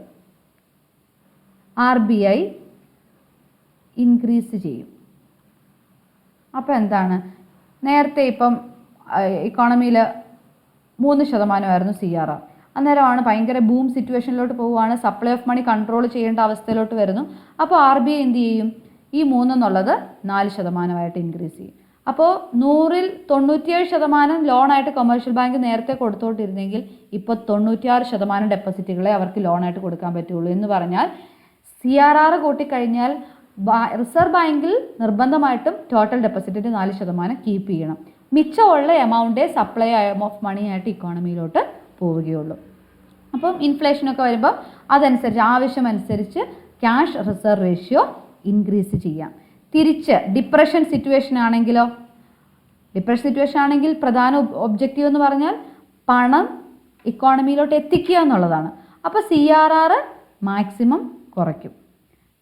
Speaker 1: RBI ഇൻക്രീസ് ചെയ്യും. അപ്പോൾ എന്താണ്, നേരത്തെ ഇപ്പം ഇക്കോണമിയിൽ 3% CRR, അന്നേരമാണ് ഭയങ്കര ബൂം സിറ്റുവേഷനിലോട്ട് പോവുകയാണ്, സപ്ലൈ ഓഫ് മണി കൺട്രോൾ ചെയ്യേണ്ട അവസ്ഥയിലോട്ട് വരുന്നു. അപ്പോൾ RBI എന്ത് ചെയ്യും, ഈ 3 എന്നുള്ളത് 4% ഇൻക്രീസ് ചെയ്യും. അപ്പോൾ 100ൽ 97% ലോണായിട്ട് കൊമേഴ്ഷ്യൽ ബാങ്ക് നേരത്തെ കൊടുത്തോണ്ടിരുന്നെങ്കിൽ ഇപ്പോൾ 96% ഡെപ്പോസിറ്റുകളെ അവർക്ക് ലോണായിട്ട് കൊടുക്കാൻ പറ്റുള്ളൂ. എന്ന് പറഞ്ഞാൽ CRR കൂട്ടിക്കഴിഞ്ഞാൽ റിസർവ് ബാങ്കിൽ നിർബന്ധമായിട്ടും ടോട്ടൽ ഡെപ്പോസിറ്റിൻ്റെ 4% കീപ്പ് ചെയ്യണം. മിച്ചമുള്ള എമൗണ്ടേ സപ്ലൈ ഓഫ് മണി ആയിട്ട് ഇക്കോണമിയിലോട്ട് പോവുകയുള്ളൂ. അപ്പം ഇൻഫ്ലേഷനൊക്കെ വരുമ്പോൾ അതനുസരിച്ച് ആവശ്യമനുസരിച്ച് ക്യാഷ് റിസർവ് റേഷ്യോ ഇൻക്രീസ് ചെയ്യാം. തിരിച്ച് ഡിപ്രഷൻ സിറ്റുവേഷൻ ആണെങ്കിലോ, പ്രധാന ഒബ്ജക്റ്റീവ് എന്ന് പറഞ്ഞാൽ പണം ഇക്കോണമിയിലോട്ട് എത്തിക്കുക എന്നുള്ളതാണ്. അപ്പോൾ CRR മാക്സിമം കുറയ്ക്കും.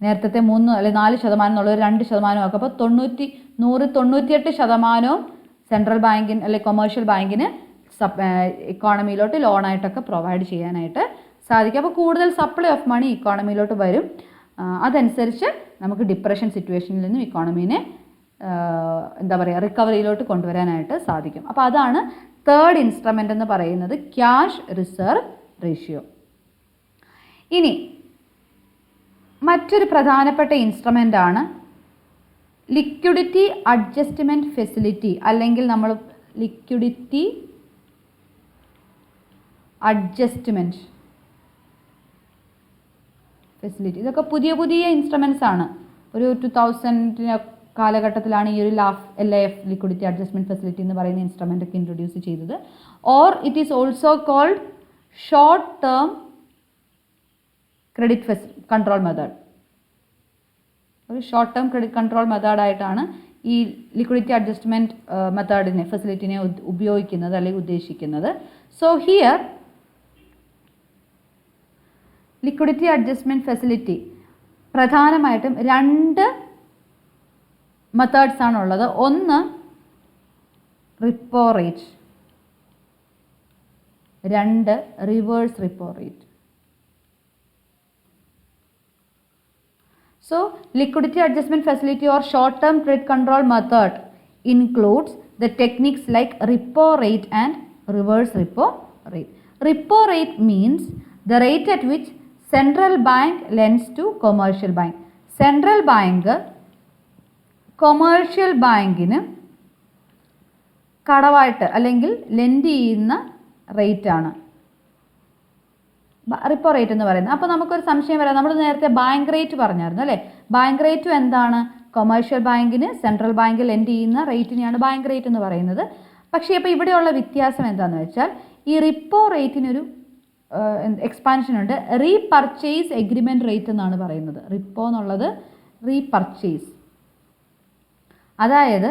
Speaker 1: നേരത്തെ 3 അല്ലെങ്കിൽ 4% എന്നുള്ളത് 2% ആക്കും. അപ്പോൾ 98% സെൻട്രൽ ബാങ്കിന് അല്ലെങ്കിൽ കൊമേഴ്ഷ്യൽ ബാങ്കിന് ഇക്കോണമിയിലോട്ട് ലോണായിട്ടൊക്കെ പ്രൊവൈഡ് ചെയ്യാനായിട്ട് സാധിക്കും. അപ്പോൾ കൂടുതൽ സപ്ലൈ ഓഫ് മണി ഇക്കോണമിയിലോട്ട് വരും. അതനുസരിച്ച് നമുക്ക് ഡിപ്രഷൻ സിറ്റുവേഷനിൽ നിന്നും ഇക്കോണമീനെ റിക്കവറിയിലോട്ട് കൊണ്ടുവരാനായിട്ട് സാധിക്കും. അപ്പോൾ അതാണ് തേർഡ് ഇൻസ്ട്രുമെൻ്റ് എന്ന് പറയുന്നത് ക്യാഷ് റിസർവ് റേഷ്യോ. ഇനി മറ്റൊരു പ്രധാനപ്പെട്ട ഇൻസ്ട്രുമെൻ്റാണ് ലിക്വിഡിറ്റി അഡ്ജസ്റ്റ്മെൻറ്റ് ഫെസിലിറ്റി, അല്ലെങ്കിൽ നമ്മൾ ലിക്വിഡിറ്റി അഡ്ജസ്റ്റ്മെൻറ്റ് ഫെസിലിറ്റി. ഇതൊക്കെ പുതിയ പുതിയ ഇൻസ്ട്രുമെൻറ്റ്സ് ആണ്. ഒരു 2000 കാലഘട്ടത്തിലാണ് ഈ ഒരു LAF ലിക്വിഡിറ്റി അഡ്ജസ്റ്റ്മെൻറ്റ് ഫെസിലിറ്റി എന്ന് പറയുന്ന ഇൻസ്ട്രുമെൻ്റ് ഒക്കെ ഇൻട്രൊഡ്യൂസ് ചെയ്തത്. Or it is also called short term credit control method. ഒരു ഷോർട്ട് ടേം ക്രെഡിറ്റ് കൺട്രോൾ മെത്തേഡായിട്ടാണ് ഈ ലിക്വിഡിറ്റി അഡ്ജസ്റ്റ്മെൻറ്റ് മെത്തേഡിനെ ഫെസിലിറ്റിനെ ഉപയോഗിക്കുന്നത് അല്ലെങ്കിൽ ഉദ്ദേശിക്കുന്നത്. So here liquidity adjustment facility പ്രധാനമായിട്ടും 2 മെത്തേഡ്സ് ആണുള്ളത്. ഒന്ന് repo rate, 2 reverse repo rate. So, liquidity adjustment facility or short-term credit control method includes the techniques like repo rate and reverse repo rate. Repo rate means the rate at which central bank lends to commercial bank. Central bank commercial bankന് കടവായിട്ട് അല്ലെങ്കിൽ ലെൻഡ് ചെയ്യുന്ന റേറ്റ് ആണ് റിപ്പോ റേറ്റ് എന്ന് പറയുന്നത്. അപ്പോൾ നമുക്കൊരു സംശയം വരാം, നമ്മൾ നേരത്തെ ബാങ്ക് റേറ്റ് പറഞ്ഞായിരുന്നു അല്ലേ? ബാങ്ക് റേറ്റും എന്താണ്? കൊമേഴ്ഷ്യൽ ബാങ്കിന് സെൻട്രൽ ബാങ്ക് ലെൻഡ് ചെയ്യുന്ന റേറ്റിനെയാണ് ബാങ്ക് റേറ്റ് എന്ന് പറയുന്നത്. പക്ഷേ ഇപ്പോൾ ഇവിടെയുള്ള വ്യത്യാസം എന്താണെന്ന് വെച്ചാൽ ഈ റിപ്പോ റേറ്റിനൊരു എക്സ്പാൻഷൻ ഉണ്ട്. റീപർച്ചേസ് എഗ്രിമെൻറ്റ് റേറ്റ് എന്നാണ് പറയുന്നത്. റിപ്പോ എന്നുള്ളത് റീപർച്ചേസ്, അതായത്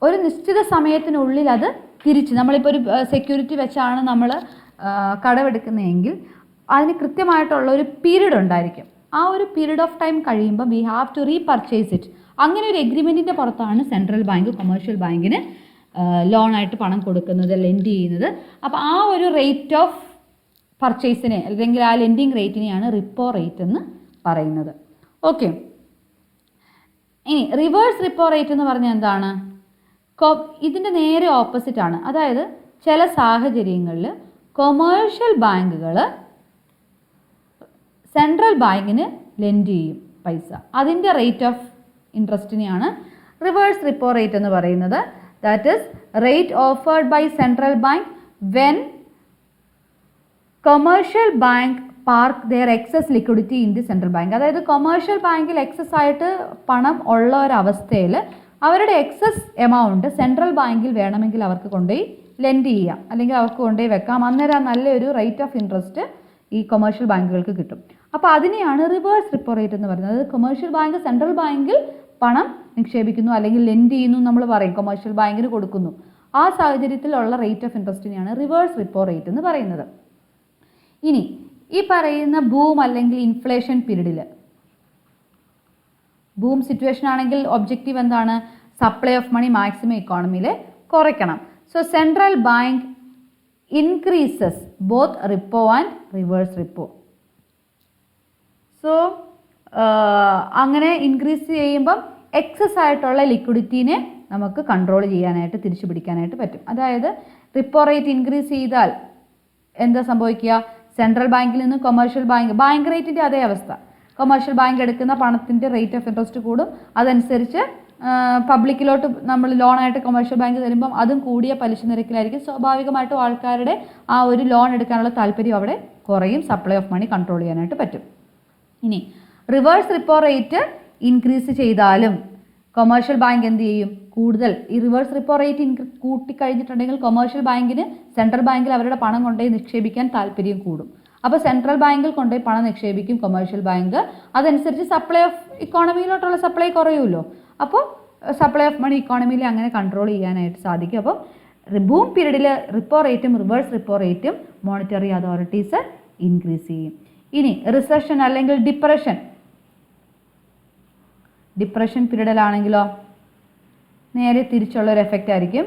Speaker 1: ഒരു നിശ്ചിത സമയത്തിനുള്ളിൽ അത് തിരിച്ച്, നമ്മളിപ്പോൾ ഒരു സെക്യൂരിറ്റി വെച്ചാണ് നമ്മൾ കടമെടുക്കുന്നതെങ്കിൽ അതിന് കൃത്യമായിട്ടുള്ള ഒരു പീരീഡ് ഉണ്ടായിരിക്കും. ആ ഒരു പീരീഡ് ഓഫ് ടൈം കഴിയുമ്പോൾ we have to repurchase it. അങ്ങനെ ഒരു എഗ്രിമെൻറ്റിൻ്റെ പുറത്താണ് സെൻട്രൽ ബാങ്ക് കൊമേഴ്ഷ്യൽ ബാങ്കിന് ലോണായിട്ട് പണം കൊടുക്കുന്നത്, ലെൻഡ് ചെയ്യുന്നത്. അപ്പോൾ ആ ഒരു റേറ്റ് ഓഫ് പർച്ചേസിനെ അല്ലെങ്കിൽ ആ ലെൻഡിങ് റേറ്റിനെയാണ് റിപ്പോ റേറ്റ് എന്ന് പറയുന്നത്. ഓക്കെ, ഇനി റിവേഴ്സ് റിപ്പോ റേറ്റ് എന്ന് പറഞ്ഞാൽ എന്താണ്? ഇതിൻ്റെ നേരെ ഓപ്പോസിറ്റ് ആണ്. അതായത് ചില സാഹചര്യങ്ങളിൽ കൊമേഴ്ഷ്യൽ ബാങ്കുകൾ സെൻട്രൽ ബാങ്കിന് ലെൻഡ് ചെയ്യും പൈസ. അതിൻ്റെ റേറ്റ് ഓഫ് ഇൻട്രസ്റ്റിനെയാണ് റിവേഴ്സ് റിപ്പോ റേറ്റ് എന്ന് പറയുന്നത്. That is rate offered by central bank when commercial bank park their excess liquidity in the central bank. അതായത് കൊമേഴ്ഷ്യൽ ബാങ്കിൽ എക്സസ് ആയിട്ട് പണം ഉള്ള ഒരവസ്ഥയിൽ അവരുടെ എക്സസ് എമൗണ്ട് സെൻട്രൽ ബാങ്കിൽ വേണമെങ്കിൽ അവർക്ക് കൊണ്ടുപോയി ലെൻഡ് ചെയ്യാം, അല്ലെങ്കിൽ അവർക്ക് കൊണ്ടുപോയി വെക്കാം. അന്നേരം നല്ലൊരു റേറ്റ് ഓഫ് ഇൻട്രസ്റ്റ് ഈ കൊമേഴ്ഷ്യൽ ബാങ്കുകൾക്ക് കിട്ടും. അപ്പോൾ അതിനെയാണ് റിവേഴ്സ് റിപ്പോ റേറ്റ് എന്ന് പറയുന്നത്. അതായത് കൊമേഴ്ഷ്യൽ ബാങ്ക് സെൻട്രൽ ബാങ്കിൽ പണം നിക്ഷേപിക്കുന്നു അല്ലെങ്കിൽ ലെൻഡ് ചെയ്യുന്നു നമ്മൾ പറയും, കൊമേഴ്ഷ്യൽ ബാങ്കിന് കൊടുക്കുന്നു. ആ സാഹചര്യത്തിലുള്ള റേറ്റ് ഓഫ് ഇൻട്രസ്റ്റിനെയാണ് റിവേഴ്സ് റിപ്പോ റേറ്റ് എന്ന് പറയുന്നത്. ഇനി ഈ പറയുന്ന ബൂം അല്ലെങ്കിൽ ഇൻഫ്ലേഷൻ പീരീഡിൽ, ബൂം സിറ്റുവേഷൻ ആണെങ്കിൽ ഒബ്ജക്റ്റീവ് എന്താണ്? സപ്ലൈ ഓഫ് മണി മാക്സിമം ഇക്കോണമിയിൽ കുറയ്ക്കണം. So central bank increases both repo and reverse repo. So അങ്ങനെ ഇൻക്രീസ് ചെയ്യുമ്പം എക്സസ് ആയിട്ടുള്ള ലിക്വിഡിറ്റീനെ നമുക്ക് കൺട്രോൾ ചെയ്യാനായിട്ട്, തിരിച്ചു പിടിക്കാനായിട്ട് പറ്റും. അതായത് റിപ്പോ റേറ്റ് ഇൻക്രീസ് ചെയ്താൽ എന്താ സംഭവിക്കുക? സെൻട്രൽ ബാങ്കിൽ നിന്ന് കൊമേഴ്ഷ്യൽ ബാങ്ക് റേറ്റിൻ്റെ അതേ അവസ്ഥ. കൊമേഴ്ഷ്യൽ ബാങ്ക് എടുക്കുന്ന പണത്തിൻ്റെ റേറ്റ് ഓഫ് ഇൻട്രസ്റ്റ് കൂടും. അതനുസരിച്ച് പബ്ലിക്കിലോട്ട് നമ്മൾ ലോണായിട്ട് കൊമേഴ്ഷ്യൽ ബാങ്ക് തരുമ്പം അതും കൂടിയ പലിശ നിരക്കിലായിരിക്കും. സ്വാഭാവികമായിട്ടും ആൾക്കാരുടെ ആ ഒരു ലോൺ എടുക്കാനുള്ള താല്പര്യം അവിടെ കുറയും. സപ്ലൈ ഓഫ് മണി കൺട്രോൾ ചെയ്യാനായിട്ട് പറ്റും. ഇനി റിവേഴ്സ് റിപ്പോ റേറ്റ് ഇൻക്രീസ് ചെയ്താലും കൊമേഴ്ഷ്യൽ ബാങ്ക് എന്ത് ചെയ്യും? കൂടുതൽ ഈ റിവേഴ്സ് റിപ്പോ റേറ്റ് കൂട്ടിക്കഴിഞ്ഞിട്ടുണ്ടെങ്കിൽ കൊമേഴ്ഷ്യൽ ബാങ്കിന് സെൻട്രൽ ബാങ്കിൽ അവരുടെ പണം കൊണ്ടുപോയി നിക്ഷേപിക്കാൻ താല്പര്യം കൂടും. അപ്പോൾ സെൻട്രൽ ബാങ്കിൽ കൊണ്ടുപോയി പണം നിക്ഷേപിക്കും കൊമേഴ്ഷ്യൽ ബാങ്ക്. അതനുസരിച്ച് സപ്ലൈ ഓഫ് ഇക്കോണമിയിലോട്ടുള്ള സപ്ലൈ കുറയുമല്ലോ. അപ്പോൾ സപ്ലൈ ഓഫ് മണി ഇക്കോണമിയിൽ അങ്ങനെ കൺട്രോൾ ചെയ്യാനായിട്ട് സാധിക്കും. അപ്പം ബൂം പീരീഡിൽ റിപ്പോ റേറ്റും റിവേഴ്സ് റിപ്പോ റേറ്റും മോണിറ്ററി അതോറിറ്റീസ് ഇൻക്രീസ് ചെയ്യും. ഇനി റിസഷൻ അല്ലെങ്കിൽ ഡിപ്രഷൻ പീരീഡിലാണെങ്കിലോ നേരെ തിരിച്ചുള്ള ഒരു എഫക്റ്റ് ആയിരിക്കും.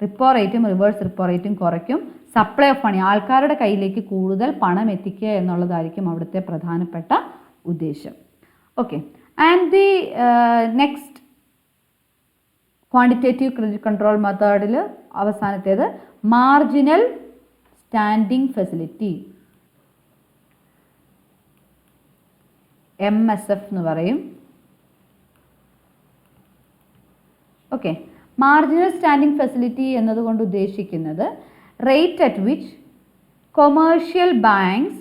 Speaker 1: റിപ്പോ റേറ്റും റിവേഴ്സ് റിപ്പോ റേറ്റും കുറയ്ക്കും. സപ്ലൈ ഓഫ് മണി, ആൾക്കാരുടെ കയ്യിലേക്ക് കൂടുതൽ പണം എത്തിക്കുക എന്നുള്ളതായിരിക്കും അവിടുത്തെ പ്രധാനപ്പെട്ട ഉദ്ദേശം. Okay, and the next quantitative credit control മെത്തേഡിൽ അവസാനത്തേത് മാർജിനൽ സ്റ്റാൻഡിംഗ് ഫെസിലിറ്റി, MSF എന്ന് പറയും. ഓക്കെ, മാർജിനൽ സ്റ്റാൻഡിംഗ് ഫെസിലിറ്റി എന്നതുകൊണ്ട് ഉദ്ദേശിക്കുന്നത് rate at which commercial banks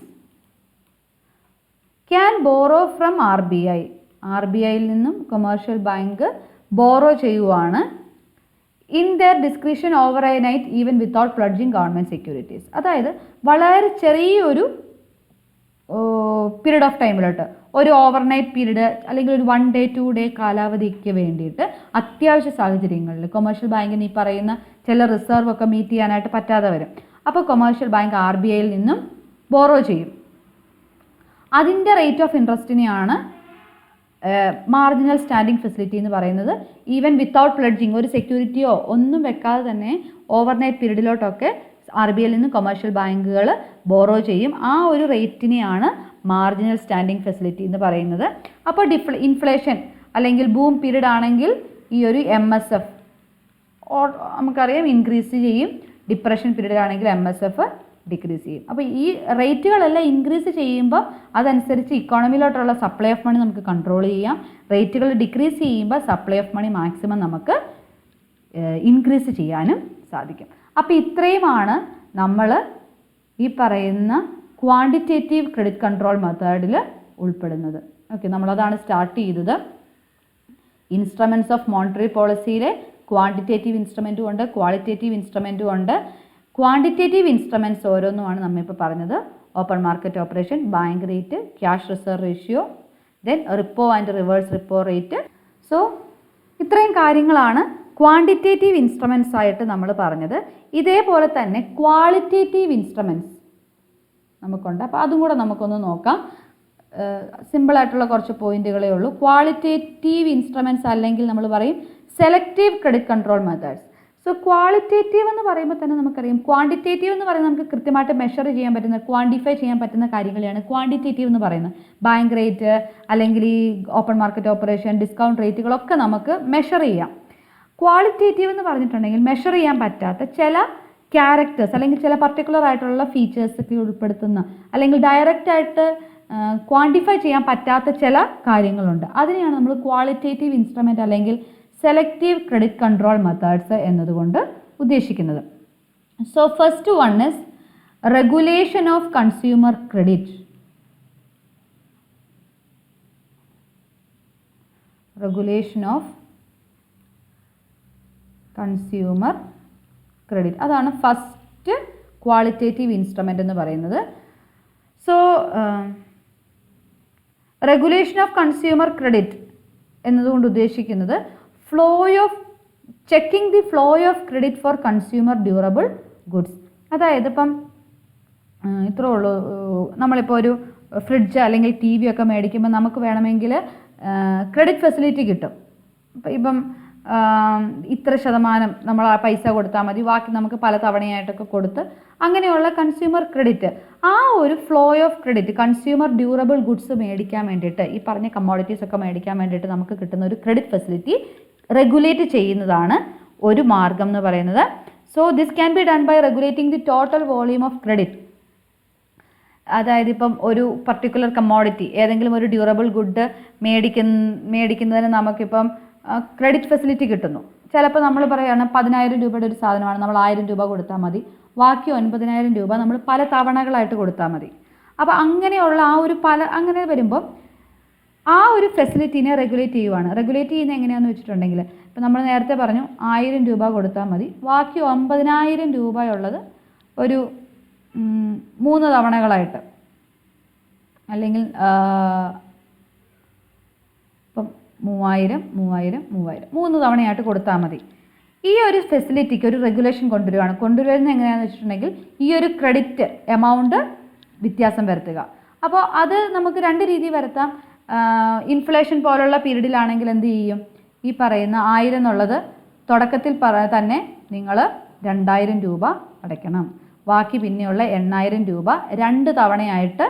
Speaker 1: can borrow from RBI. RBIയിൽ നിന്നും കൊമേഴ്ഷ്യൽ ബാങ്ക് ബോറോ ചെയ്യുവാണ് in their description over a night even without pledging government securities. അതായത് വളരെ ചെറിയൊരു പീരീഡ് ഓഫ് ടൈമിലോട്ട്, ഒരു ഓവർനൈറ്റ് പീരീഡ് അല്ലെങ്കിൽ ഒരു 1 day 2 day കാലാവധിക്ക് വേണ്ടിയിട്ട് അത്യാവശ്യ സാഹചര്യങ്ങളിൽ കൊമേഴ്ഷ്യൽ ബാങ്കിന് ഈ പറയുന്ന ചില റിസർവ് ഒക്കെ മീറ്റ് ചെയ്യാനായിട്ട് പറ്റാതെ വരും. അപ്പോൾ കൊമേഴ്ഷ്യൽ ബാങ്ക് RBIയിൽ നിന്നും ബോറോ ചെയ്യും. അതിൻ്റെ റേറ്റ് ഓഫ് ഇൻട്രസ്റ്റിനെയാണ് മാർജിനൽ സ്റ്റാൻഡിംഗ് ഫെസിലിറ്റി എന്ന് പറയുന്നത്. ഈവൻ വിത്തൗട്ട് പ്ലഡ്ജിങ്, ഒരു സെക്യൂരിറ്റിയോ ഒന്നും വെക്കാതെ തന്നെ ഓവർനൈറ്റ് പീരീഡിലോട്ടൊക്കെ RBIയിൽ നിന്ന് കൊമേഴ്ഷ്യൽ ബാങ്കുകൾ ബോറോ ചെയ്യും. ആ ഒരു റേറ്റിനെയാണ് മാർജിനൽ സ്റ്റാൻഡിംഗ് ഫെസിലിറ്റി എന്ന് പറയുന്നത്. അപ്പോൾ ഇൻഫ്ലേഷൻ അല്ലെങ്കിൽ ബൂം പീരീഡ് ആണെങ്കിൽ ഈ ഒരു MSF നമുക്കറിയാം ഇൻക്രീസ് ചെയ്യും, ഡിപ്രഷൻ പീരീഡ് ആണെങ്കിൽ MSF ഡിക്രീസ് ചെയ്യും. അപ്പോൾ ഈ റേറ്റുകളെല്ലാം ഇൻക്രീസ് ചെയ്യുമ്പോൾ അതനുസരിച്ച് ഇക്കോണമിയിലോട്ടുള്ള സപ്ലൈ ഓഫ് മണി നമുക്ക് കൺട്രോൾ ചെയ്യാം. റേറ്റുകൾ ഡിക്രീസ് ചെയ്യുമ്പോൾ സപ്ലൈ ഓഫ് മണി മാക്സിമം നമുക്ക് ഇൻക്രീസ് ചെയ്യാനും സാധിക്കും. അപ്പോൾ ഇത്രയുമാണ് നമ്മൾ ഈ പറയുന്ന ക്വാണ്ടിറ്റേറ്റീവ് ക്രെഡിറ്റ് കൺട്രോൾ മെത്തേഡിൽ ഉൾപ്പെടുന്നത്. ഓക്കെ, നമ്മളതാണ് സ്റ്റാർട്ട് ചെയ്തത്. ഇൻസ്ട്രുമെൻറ്റ്സ് ഓഫ് മോണിറ്ററി പോളിസിയിലെ ക്വാണ്ടിറ്റേറ്റീവ് ഇൻസ്ട്രുമെൻറ്റും ഉണ്ട്, ക്വാളിറ്റേറ്റീവ് ഇൻസ്ട്രുമെൻറ്റും ഉണ്ട്. ക്വാണ്ടിറ്റേറ്റീവ് ഇൻസ്ട്രുമെൻറ്റ്സ് ഓരോന്നുമാണ് നമ്മളിപ്പോൾ പറഞ്ഞത്. Open market operation, bank rate, cash reserve ratio, then repo and reverse repo rate. So ഇത്രയും കാര്യങ്ങളാണ് ക്വാണ്ടിറ്റേറ്റീവ് ഇൻസ്ട്രുമെൻറ്റ്സ് ആയിട്ട് നമ്മൾ പറഞ്ഞത്. ഇതേപോലെ തന്നെ ക്വാളിറ്റേറ്റീവ് ഇൻസ്ട്രുമെൻറ്റ്സ് നമുക്കുണ്ട്. അപ്പോൾ അതും കൂടെ നമുക്കൊന്ന് നോക്കാം. സിമ്പിളായിട്ടുള്ള കുറച്ച് പോയിന്റുകളേ ഉള്ളൂ. ക്വാളിറ്റേറ്റീവ് ഇൻസ്ട്രുമെൻറ്റ്സ് അല്ലെങ്കിൽ നമ്മൾ പറയും selective credit control methods. So qualitative എന്ന് പറയുമ്പോൾ തന്നെ നമുക്കറിയാം, ക്വാണ്ടിറ്റേറ്റീവ് എന്ന് പറയുന്നത് നമുക്ക് കൃത്യമായിട്ട് മെഷർ ചെയ്യാൻ പറ്റുന്ന, ക്വാണ്ടിഫൈ ചെയ്യാൻ പറ്റുന്ന കാര്യങ്ങളെയാണ് ക്വാണ്ടിറ്റേറ്റീവ് എന്ന് പറയുന്നത്. ബാങ്ക് റേറ്റ് അല്ലെങ്കിൽ ഈ ഓപ്പൺ മാർക്കറ്റ് ഓപ്പറേഷൻ, ഡിസ്കൗണ്ട് റേറ്റുകളൊക്കെ നമുക്ക് മെഷർ ചെയ്യാം. ക്വാളിറ്റേറ്റീവ് എന്ന് പറഞ്ഞിട്ടുണ്ടെങ്കിൽ മെഷർ ചെയ്യാൻ പറ്റാത്ത ചില ക്യാരക്ടേഴ്സ് അല്ലെങ്കിൽ ചില പർട്ടിക്കുലർ ആയിട്ടുള്ള ഫീച്ചേഴ്സ് ഒക്കെ ഉൾപ്പെടുത്തുന്ന അല്ലെങ്കിൽ ഡയറക്റ്റ് ആയിട്ട് ക്വാണ്ടിഫൈ ചെയ്യാൻ പറ്റാത്ത ചില കാര്യങ്ങളുണ്ട്. അതിനെയാണ് നമ്മൾ ക്വാളിറ്റേറ്റീവ് ഇൻസ്ട്രുമെൻ്റ് അല്ലെങ്കിൽ സെലക്റ്റീവ് ക്രെഡിറ്റ് കൺട്രോൾ മെത്തേഡ്സ് എന്നതുകൊണ്ട് ഉദ്ദേശിക്കുന്നത്. So first one is regulation of consumer credit. Regulation of consumer credit, അതാണ് ഫസ്റ്റ് ക്വാളിറ്റേറ്റീവ് ഇൻസ്ട്രുമെൻ്റ് എന്ന് പറയുന്നത്. So regulation of consumer credit എന്നതുകൊണ്ട് ഉദ്ദേശിക്കുന്നത് flow of checking the flow of credit for consumer durable goods. അതായത് ഇപ്പം ഇത്രേ ഉള്ളൂ, നമ്മളിപ്പോൾ ഒരു ഫ്രിഡ്ജ് അല്ലെങ്കിൽ TV ഒക്കെ മേടിക്കുമ്പോൾ നമുക്ക് വേണമെങ്കിൽ ക്രെഡിറ്റ് ഫെസിലിറ്റി കിട്ടും. ഇപ്പം ഇത്ര ശതമാനം നമ്മൾ ആ പൈസ കൊടുത്താൽ മതി, ബാക്കി നമുക്ക് പല തവണയായിട്ടൊക്കെ കൊടുത്ത് അങ്ങനെയുള്ള കൺസ്യൂമർ ക്രെഡിറ്റ്, ആ ഒരു flow of credit consumer durable goods മേടിക്കാൻ വേണ്ടിയിട്ട്, ഈ പറഞ്ഞ കമ്മോഡിറ്റീസ് ഒക്കെ മേടിക്കാൻ വേണ്ടിയിട്ട് നമുക്ക് കിട്ടുന്ന ഒരു ക്രെഡിറ്റ് ഫെസിലിറ്റി റെഗുലേറ്റ് ചെയ്യുന്നതാണ് ഒരു മാർഗം എന്ന് പറയുന്നത്. So this can be done by regulating the total volume of credit. അതായത് ഇപ്പം ഒരു പർട്ടിക്കുലർ കമ്മോഡിറ്റി, ഏതെങ്കിലും ഒരു ഡ്യൂറബിൾ ഗുഡ് മേടിക്കുന്നതിന് നമുക്കിപ്പം ക്രെഡിറ്റ് ഫെസിലിറ്റി കിട്ടുന്നു. ചിലപ്പോൾ നമ്മൾ പറയുകയാണ് 10,000 രൂപയുടെ ഒരു സാധനമാണ്, നമ്മൾ 1000 രൂപ കൊടുത്താൽ മതി, ബാക്കി 9,000 രൂപ നമ്മൾ പല തവണകളായിട്ട് കൊടുത്താൽ മതി. അപ്പോൾ അങ്ങനെയുള്ള ആ ഒരു അങ്ങനെ വരുമ്പോൾ ആ ഒരു ഫെസിലിറ്റീനെ റെഗുലേറ്റ് ചെയ്യുവാണ്. റെഗുലേറ്റ് ചെയ്യുന്നത് എങ്ങനെയാണെന്ന് വെച്ചിട്ടുണ്ടെങ്കിൽ, ഇപ്പം നമ്മൾ നേരത്തെ പറഞ്ഞു 1000 രൂപ കൊടുത്താൽ മതി, ബാക്കി 9,000 രൂപയുള്ളത് ഒരു 3 തവണകളായിട്ട്, അല്ലെങ്കിൽ ഇപ്പം 3000 3000 3000 3 തവണയായിട്ട് കൊടുത്താൽ മതി. ഈ ഒരു ഫെസിലിറ്റിക്ക് ഒരു റെഗുലേഷൻ കൊണ്ടുവരുന്നത് എങ്ങനെയാണെന്ന് വെച്ചിട്ടുണ്ടെങ്കിൽ ഈ ഒരു ക്രെഡിറ്റ് എമൗണ്ട് വ്യത്യാസം വരുത്തുക. അപ്പോൾ അത് നമുക്ക് 2 രീതി വരുത്താം. ഇൻഫ്ലേഷൻ പോലുള്ള പീരീഡിലാണെങ്കിൽ എന്ത് ചെയ്യും, ഈ പറയുന്ന 1000 എന്നുള്ളത് തുടക്കത്തിൽ തന്നെ നിങ്ങൾ 2000 രൂപ അടയ്ക്കണം, ബാക്കി പിന്നെയുള്ള 8000 രൂപ 2 തവണയായിട്ട്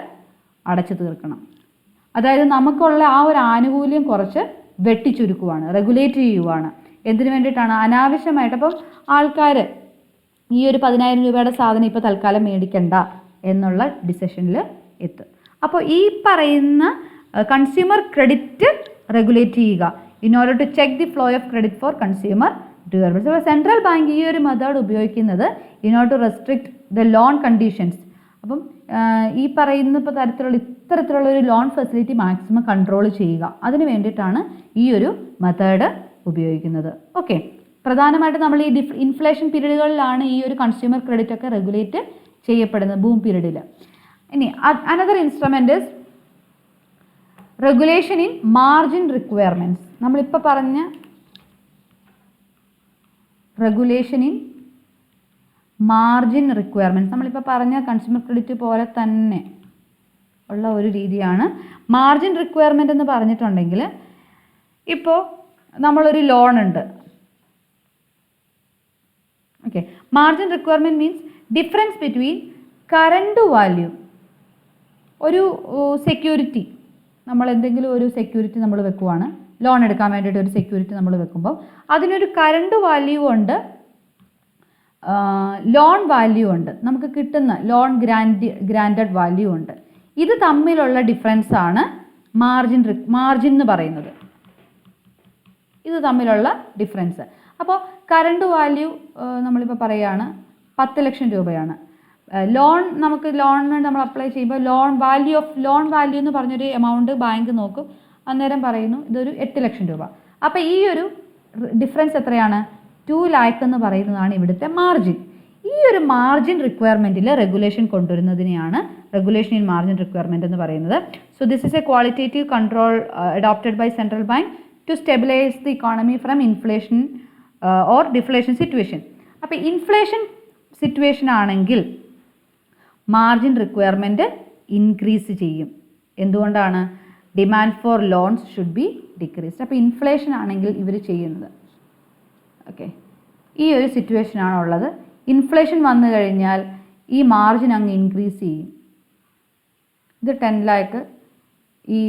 Speaker 1: അടച്ചു തീർക്കണം. അതായത് നമുക്കുള്ള ആ ഒരു ആനുകൂല്യം കുറച്ച് വെട്ടിച്ചുരുക്കുവാണ്, റെഗുലേറ്റ് ചെയ്യുവാണ്. എന്തിനു വേണ്ടിയിട്ടാണ്? അനാവശ്യമായിട്ട്. അപ്പം ആൾക്കാർ ഈ ഒരു 10,000 രൂപയുടെ സാധനം ഇപ്പോൾ തൽക്കാലം മേടിക്കണ്ട എന്നുള്ള ഡിസിഷനിൽ എത്തും. അപ്പോൾ ഈ പറയുന്ന കൺസ്യൂമർ ക്രെഡിറ്റ് റെഗുലേറ്റ് ചെയ്യുക in order to check the flow of credit for consumer durables. അപ്പോൾ സെൻട്രൽ ബാങ്ക് ഈ ഒരു മെത്തേഡ് ഉപയോഗിക്കുന്നത് in order to restrict the loan conditions. അപ്പം ഈ പറയുന്ന ഇപ്പോൾ ഇത്തരത്തിലുള്ള ഒരു ലോൺ ഫെസിലിറ്റി മാക്സിമം കൺട്രോൾ ചെയ്യുക, അതിന് വേണ്ടിയിട്ടാണ് ഈ ഒരു മെത്തേഡ് ഉപയോഗിക്കുന്നത്. ഓക്കെ, പ്രധാനമായിട്ട് നമ്മൾ ഈ ഇൻഫ്ലേഷൻ പീരീഡുകളിലാണ് ഈ ഒരു കൺസ്യൂമർ ക്രെഡിറ്റ് ഒക്കെ റെഗുലേറ്റ് ചെയ്യപ്പെടുന്നത്, ബൂം പീരീഡിൽ. ഇനി another instrument is regulation in margin requirements. നമ്മളിപ്പോൾ പറഞ്ഞ റെഗുലേഷൻ ഇൻ മാർജിൻ റിക്വയർമെൻറ്റ്സ്, നമ്മളിപ്പോൾ പറഞ്ഞ കൺസ്യൂമർ ക്രെഡിറ്റ് പോലെ തന്നെ ഉള്ള ഒരു രീതിയാണ് മാർജിൻ റിക്വയർമെൻ്റ് എന്ന് പറഞ്ഞിട്ടുണ്ടെങ്കിൽ, ഇപ്പോൾ നമ്മളൊരു ലോൺ ഉണ്ട്. Okay, margin requirement means difference between current value, ഒരു സെക്യൂരിറ്റി, നമ്മൾ എന്തെങ്കിലും ഒരു സെക്യൂരിറ്റി നമ്മൾ വെക്കുവാണ്, ലോൺ എടുക്കാൻ വേണ്ടിയിട്ട് ഒരു സെക്യൂരിറ്റി നമ്മൾ വെക്കുമ്പോൾ അതിനൊരു കറണ്ട് വാല്യൂ ഉണ്ട്, ലോൺ വാല്യൂ ഉണ്ട്, നമുക്ക് കിട്ടുന്ന ലോൺ ഗ്രാൻഡഡ് വാല്യൂ ഉണ്ട്. ഇത് തമ്മിലുള്ള ഡിഫറൻസ് ആണ് മാർജിൻ എന്ന് പറയുന്നത്. ഇത് തമ്മിലുള്ള ഡിഫറൻസ്. അപ്പോൾ കറണ്ട് വാല്യൂ നമ്മളിപ്പോൾ പറയുകയാണ് 10 ലക്ഷം രൂപയാണ്. നമുക്ക് ലോണിന് നമ്മൾ അപ്ലൈ ചെയ്യുമ്പോൾ ലോൺ വാല്യൂ എന്ന് പറഞ്ഞൊരു എമൗണ്ട് ബാങ്ക് നോക്കും, അന്നേരം പറയുന്നു ഇതൊരു 8 ലക്ഷം രൂപ. അപ്പോൾ ഈ ഒരു ഡിഫറൻസ് എത്രയാണ്? 2 ലാക്ക് എന്ന് പറയുന്നതാണ് ഇവിടുത്തെ മാർജിൻ. ഈ ഒരു മാർജിൻ റിക്വയർമെൻറ്റിൽ റെഗുലേഷൻ കൊണ്ടുവരുന്നതിനെയാണ് റെഗുലേഷൻ ഇൻ മാർജിൻ റിക്വയർമെൻറ്റ് എന്ന് പറയുന്നത്. So this is a qualitative control adopted by central bank to stabilise the economy from inflation or deflation situation. അപ്പോൾ ഇൻഫ്ലേഷൻ സിറ്റുവേഷൻ ആണെങ്കിൽ മാർജിൻ റിക്വയർമെൻറ്റ് ഇൻക്രീസ് ചെയ്യും. എന്തുകൊണ്ടാണ്? Demand for loans should be decreased. അപ്പോൾ ഇൻഫ്ലേഷൻ ആണെങ്കിൽ ഇവർ ചെയ്യുന്നത്. ഓക്കെ, ഈ ഒരു സിറ്റുവേഷനാണ് ഉള്ളത്. ഇൻഫ്ലേഷൻ വന്നു കഴിഞ്ഞാൽ ഈ മാർജിൻ അങ്ങ് ഇൻക്രീസ് ചെയ്യും. ഇത് 10 ലാക്ക്, ഈ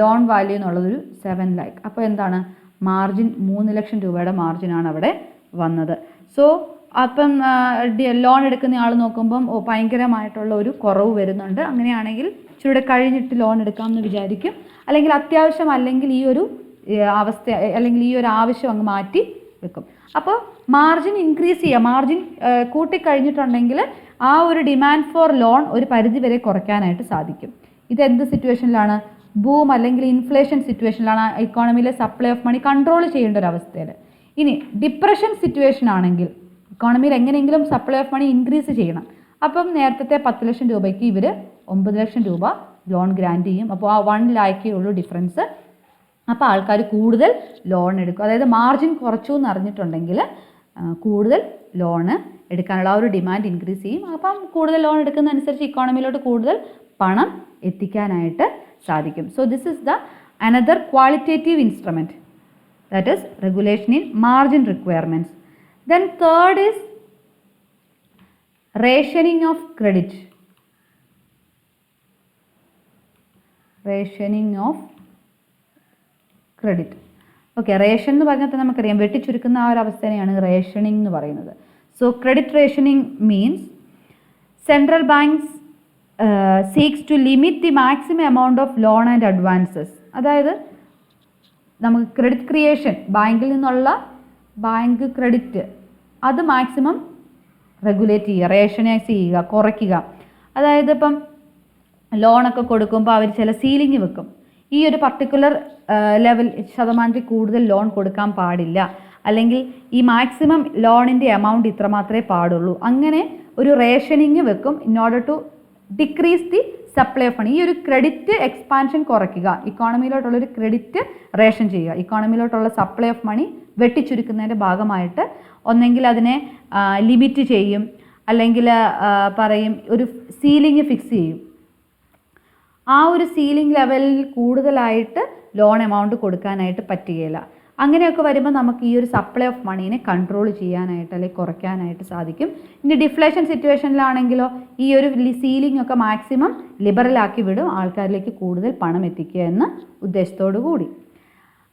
Speaker 1: ലോൺ വാല്യൂ എന്നുള്ളതൊരു 7 ലാക്ക്. അപ്പോൾ എന്താണ്? മാർജിൻ 3 ലക്ഷം രൂപയുടെ മാർജിനാണ് അവിടെ വന്നത്. സോ അപ്പം ലോൺ എടുക്കുന്ന ആൾ നോക്കുമ്പം ഭയങ്കരമായിട്ടുള്ള ഒരു കുറവ് വരുന്നുണ്ട്. അങ്ങനെയാണെങ്കിൽ ഇച്ചിരി കഴിഞ്ഞിട്ട് ലോൺ എടുക്കാമെന്ന് വിചാരിക്കും. അല്ലെങ്കിൽ അത്യാവശ്യം, അല്ലെങ്കിൽ ഈ ഒരു അവസ്ഥ, അല്ലെങ്കിൽ ഈ ഒരു ആവശ്യം അങ്ങ് മാറ്റി വെക്കും. അപ്പോൾ മാർജിൻ ഇൻക്രീസ് ചെയ്യുക, മാർജിൻ കൂട്ടിക്കഴിഞ്ഞിട്ടുണ്ടെങ്കിൽ ആ ഒരു ഡിമാൻഡ് ഫോർ ലോൺ ഒരു പരിധി വരെ കുറയ്ക്കാനായിട്ട് സാധിക്കും. ഇതെന്ത് സിറ്റുവേഷനിലാണ്? ബൂം അല്ലെങ്കിൽ ഇൻഫ്ലേഷൻ സിറ്റുവേഷനിലാണ്, ഇക്കോണമിയിലെ സപ്ലൈ ഓഫ് മണി കൺട്രോൾ ചെയ്യേണ്ട ഒരു അവസ്ഥയിൽ. ഇനി ഡിപ്രഷൻ സിറ്റുവേഷൻ ആണെങ്കിൽ ഇക്കോണമിയിൽ എങ്ങനെയെങ്കിലും സപ്ലൈ ഓഫ് മണി ഇൻക്രീസ് ചെയ്യണം. അപ്പം നേരത്തെ 10 ലക്ഷം രൂപയ്ക്ക് ഇവർ 9 ലക്ഷം രൂപ ലോൺ ഗ്രാൻറ്റ് ചെയ്യും. അപ്പോൾ ആ 1 ലാക്കേ ഉള്ളൂ ഡിഫറൻസ്. അപ്പോൾ ആൾക്കാർ കൂടുതൽ ലോൺ എടുക്കും. അതായത് മാർജിൻ കുറച്ചു എന്ന് അറിഞ്ഞിട്ടുണ്ടെങ്കിൽ കൂടുതൽ ലോണ് എടുക്കാനുള്ള ആ ഒരു ഡിമാൻഡ് ഇൻക്രീസ് ചെയ്യും. അപ്പം കൂടുതൽ ലോൺ എടുക്കുന്നതനുസരിച്ച് ഇക്കോണമിയിലോട്ട് കൂടുതൽ പണം എത്തിക്കാനായിട്ട് സാധിക്കും. So this is the another qualitative instrument, that is regulation in margin requirements. Then third is rationing of credit. Rationing of credit. Okay, ration എന്ന് പറഞ്ഞാൽ നമുക്കറിയാം വെട്ടിച്ചുരുക്കുന്ന ആ ഒരു അവസ്ഥയാണ് റേഷനിങ് എന്ന് പറയുന്നത്. So credit rationing means central banks seeks to limit the maximum amount of loan and advances. അതായത് നമുക്ക് ക്രെഡിറ്റ് ക്രിയേഷൻ, ബാങ്കിൽ നിന്നുള്ള ബാങ്ക് ക്രെഡിറ്റ് അത് മാക്സിമം റെഗുലേറ്റ് ചെയ്യുക, റേഷനൈസ് ചെയ്യുക, കുറയ്ക്കുക. അതായത് ഇപ്പം ലോണൊക്കെ കൊടുക്കുമ്പോൾ അവർ ചില സീലിംഗ് വെക്കും. ഈ ഒരു പർട്ടിക്കുലർ ലെവൽ ശതമാനത്തിൽ കൂടുതൽ ലോൺ കൊടുക്കാൻ പാടില്ല, അല്ലെങ്കിൽ ഈ മാക്സിമം ലോണിൻ്റെ എമൗണ്ട് ഇത്ര മാത്രമേ പാടുള്ളൂ. അങ്ങനെ ഒരു റേഷനിങ് വെക്കും in order to decrease the supply of money. ഈ ഒരു ക്രെഡിറ്റ് എക്സ്പാൻഷൻ കുറയ്ക്കുക, ഇക്കോണമിയിലോട്ടുള്ളൊരു ക്രെഡിറ്റ് റേഷൻ ചെയ്യുക, ഇക്കോണമിയിലോട്ടുള്ള സപ്ലൈ ഓഫ് മണി വെട്ടിച്ചുരുക്കുന്നതിൻ്റെ ഭാഗമായിട്ട് ഒന്നെങ്കിൽ അതിനെ ലിമിറ്റ് ചെയ്യും, അല്ലെങ്കിൽ പറയും ഒരു സീലിംഗ് ഫിക്സ് ചെയ്യും. ആ ഒരു സീലിംഗ് ലെവലിൽ കൂടുതലായിട്ട് ലോൺ എമൗണ്ട് കൊടുക്കാനായിട്ട് പറ്റുകയില്ല. അങ്ങനെയൊക്കെ വരുമ്പോൾ നമുക്ക് ഈ ഒരു സപ്ലൈ ഓഫ് മണീനെ കൺട്രോൾ ചെയ്യാനായിട്ട് അല്ലെങ്കിൽ കുറയ്ക്കാനായിട്ട് സാധിക്കും. ഇനി ഡിഫ്ലേഷൻ സിറ്റുവേഷനിലാണെങ്കിലോ ഈ ഒരു സീലിംഗ് ഒക്കെ മാക്സിമം ലിബറലാക്കി വിടും, ആൾക്കാരിലേക്ക് കൂടുതൽ പണം എത്തിക്കുക എന്ന ഉദ്ദേശത്തോടു കൂടി.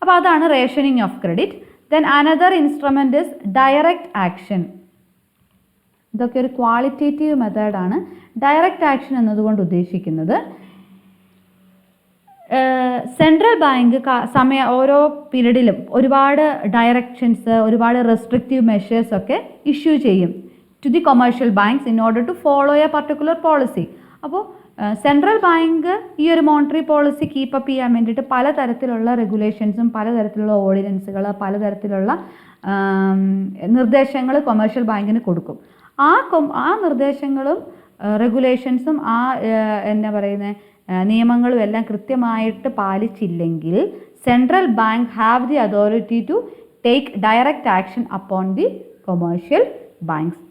Speaker 1: അപ്പോൾ അതാണ് rationing of credit. Then another instrument is direct action. ഇതൊക്കെ ഒരു ക്വാളിറ്റേറ്റീവ് മെത്തേഡാണ്. ഡയറക്റ്റ് ആക്ഷൻ എന്നതുകൊണ്ട് ഉദ്ദേശിക്കുന്നത് സെൻട്രൽ ബാങ്ക് ഓരോ പീരീഡിലും ഒരുപാട് ഡയറക്ഷൻസ്, ഒരുപാട് റെസ്ട്രിക്റ്റീവ് മെഷേഴ്സ് ഒക്കെ ഇഷ്യൂ ചെയ്യും to the commercial banks in order to follow a particular policy. അപ്പോൾ സെൻട്രൽ ബാങ്ക് ഈ ഒരു മോണിറ്ററി പോളിസി കീപ്പപ്പ് ചെയ്യാൻ വേണ്ടിയിട്ട് പലതരത്തിലുള്ള റെഗുലേഷൻസും പലതരത്തിലുള്ള ഓർഡിനൻസുകൾ, പലതരത്തിലുള്ള നിർദ്ദേശങ്ങൾ കൊമേഴ്ഷ്യൽ ബാങ്കിന് കൊടുക്കും. ആ നിർദ്ദേശങ്ങളും റെഗുലേഷൻസും എന്താ പറയുന്നത് നിയമങ്ങളും എല്ലാം കൃത്യമായിട്ട് പാലിച്ചില്ലെങ്കിൽ central bank have the authority to take direct action upon the commercial banks.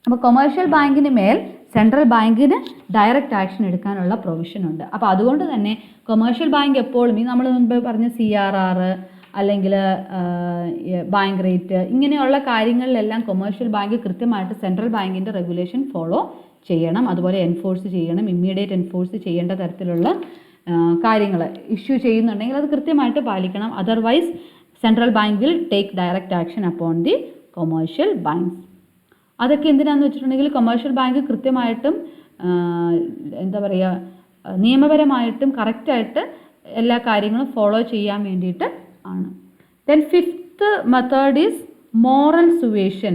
Speaker 1: അപ്പോൾ കൊമേഴ്ഷ്യൽ ബാങ്കിന് മേൽ സെൻട്രൽ ബാങ്കിന് ഡയറക്റ്റ് ആക്ഷൻ എടുക്കാനുള്ള പ്രൊവിഷൻ ഉണ്ട്. അപ്പോൾ അതുകൊണ്ട് തന്നെ കൊമേഴ്ഷ്യൽ ബാങ്ക് എപ്പോഴും ഈ നമ്മൾ മുൻപ് പറഞ്ഞ CRR അല്ലെങ്കിൽ ബാങ്ക് റേറ്റ് ഇങ്ങനെയുള്ള കാര്യങ്ങളിലെല്ലാം കൊമേഴ്ഷ്യൽ ബാങ്ക് കൃത്യമായിട്ട് സെൻട്രൽ ബാങ്കിൻ്റെ റെഗുലേഷൻ ഫോളോ ചെയ്യണം. അതുപോലെ എൻഫോഴ്സ് ചെയ്യണം. ഇമ്മീഡിയറ്റ് എൻഫോഴ്സ് ചെയ്യേണ്ട തരത്തിലുള്ള കാര്യങ്ങൾ ഇഷ്യൂ ചെയ്യുന്നുണ്ടെങ്കിൽ അത് കൃത്യമായിട്ട് പാലിക്കണം. Otherwise central bank will take direct action upon the commercial banks. അതൊക്കെ എന്തിനാണെന്ന് വെച്ചിട്ടുണ്ടെങ്കിൽ കൊമേഴ്ഷ്യൽ ബാങ്ക് കൃത്യമായിട്ടും എന്താ പറയുക നിയമപരമായിട്ടും കറക്റ്റായിട്ട് എല്ലാ കാര്യങ്ങളും ഫോളോ ചെയ്യാൻ വേണ്ടിയിട്ട് ആണ്. Then fifth method is moral സുവേഷൻ.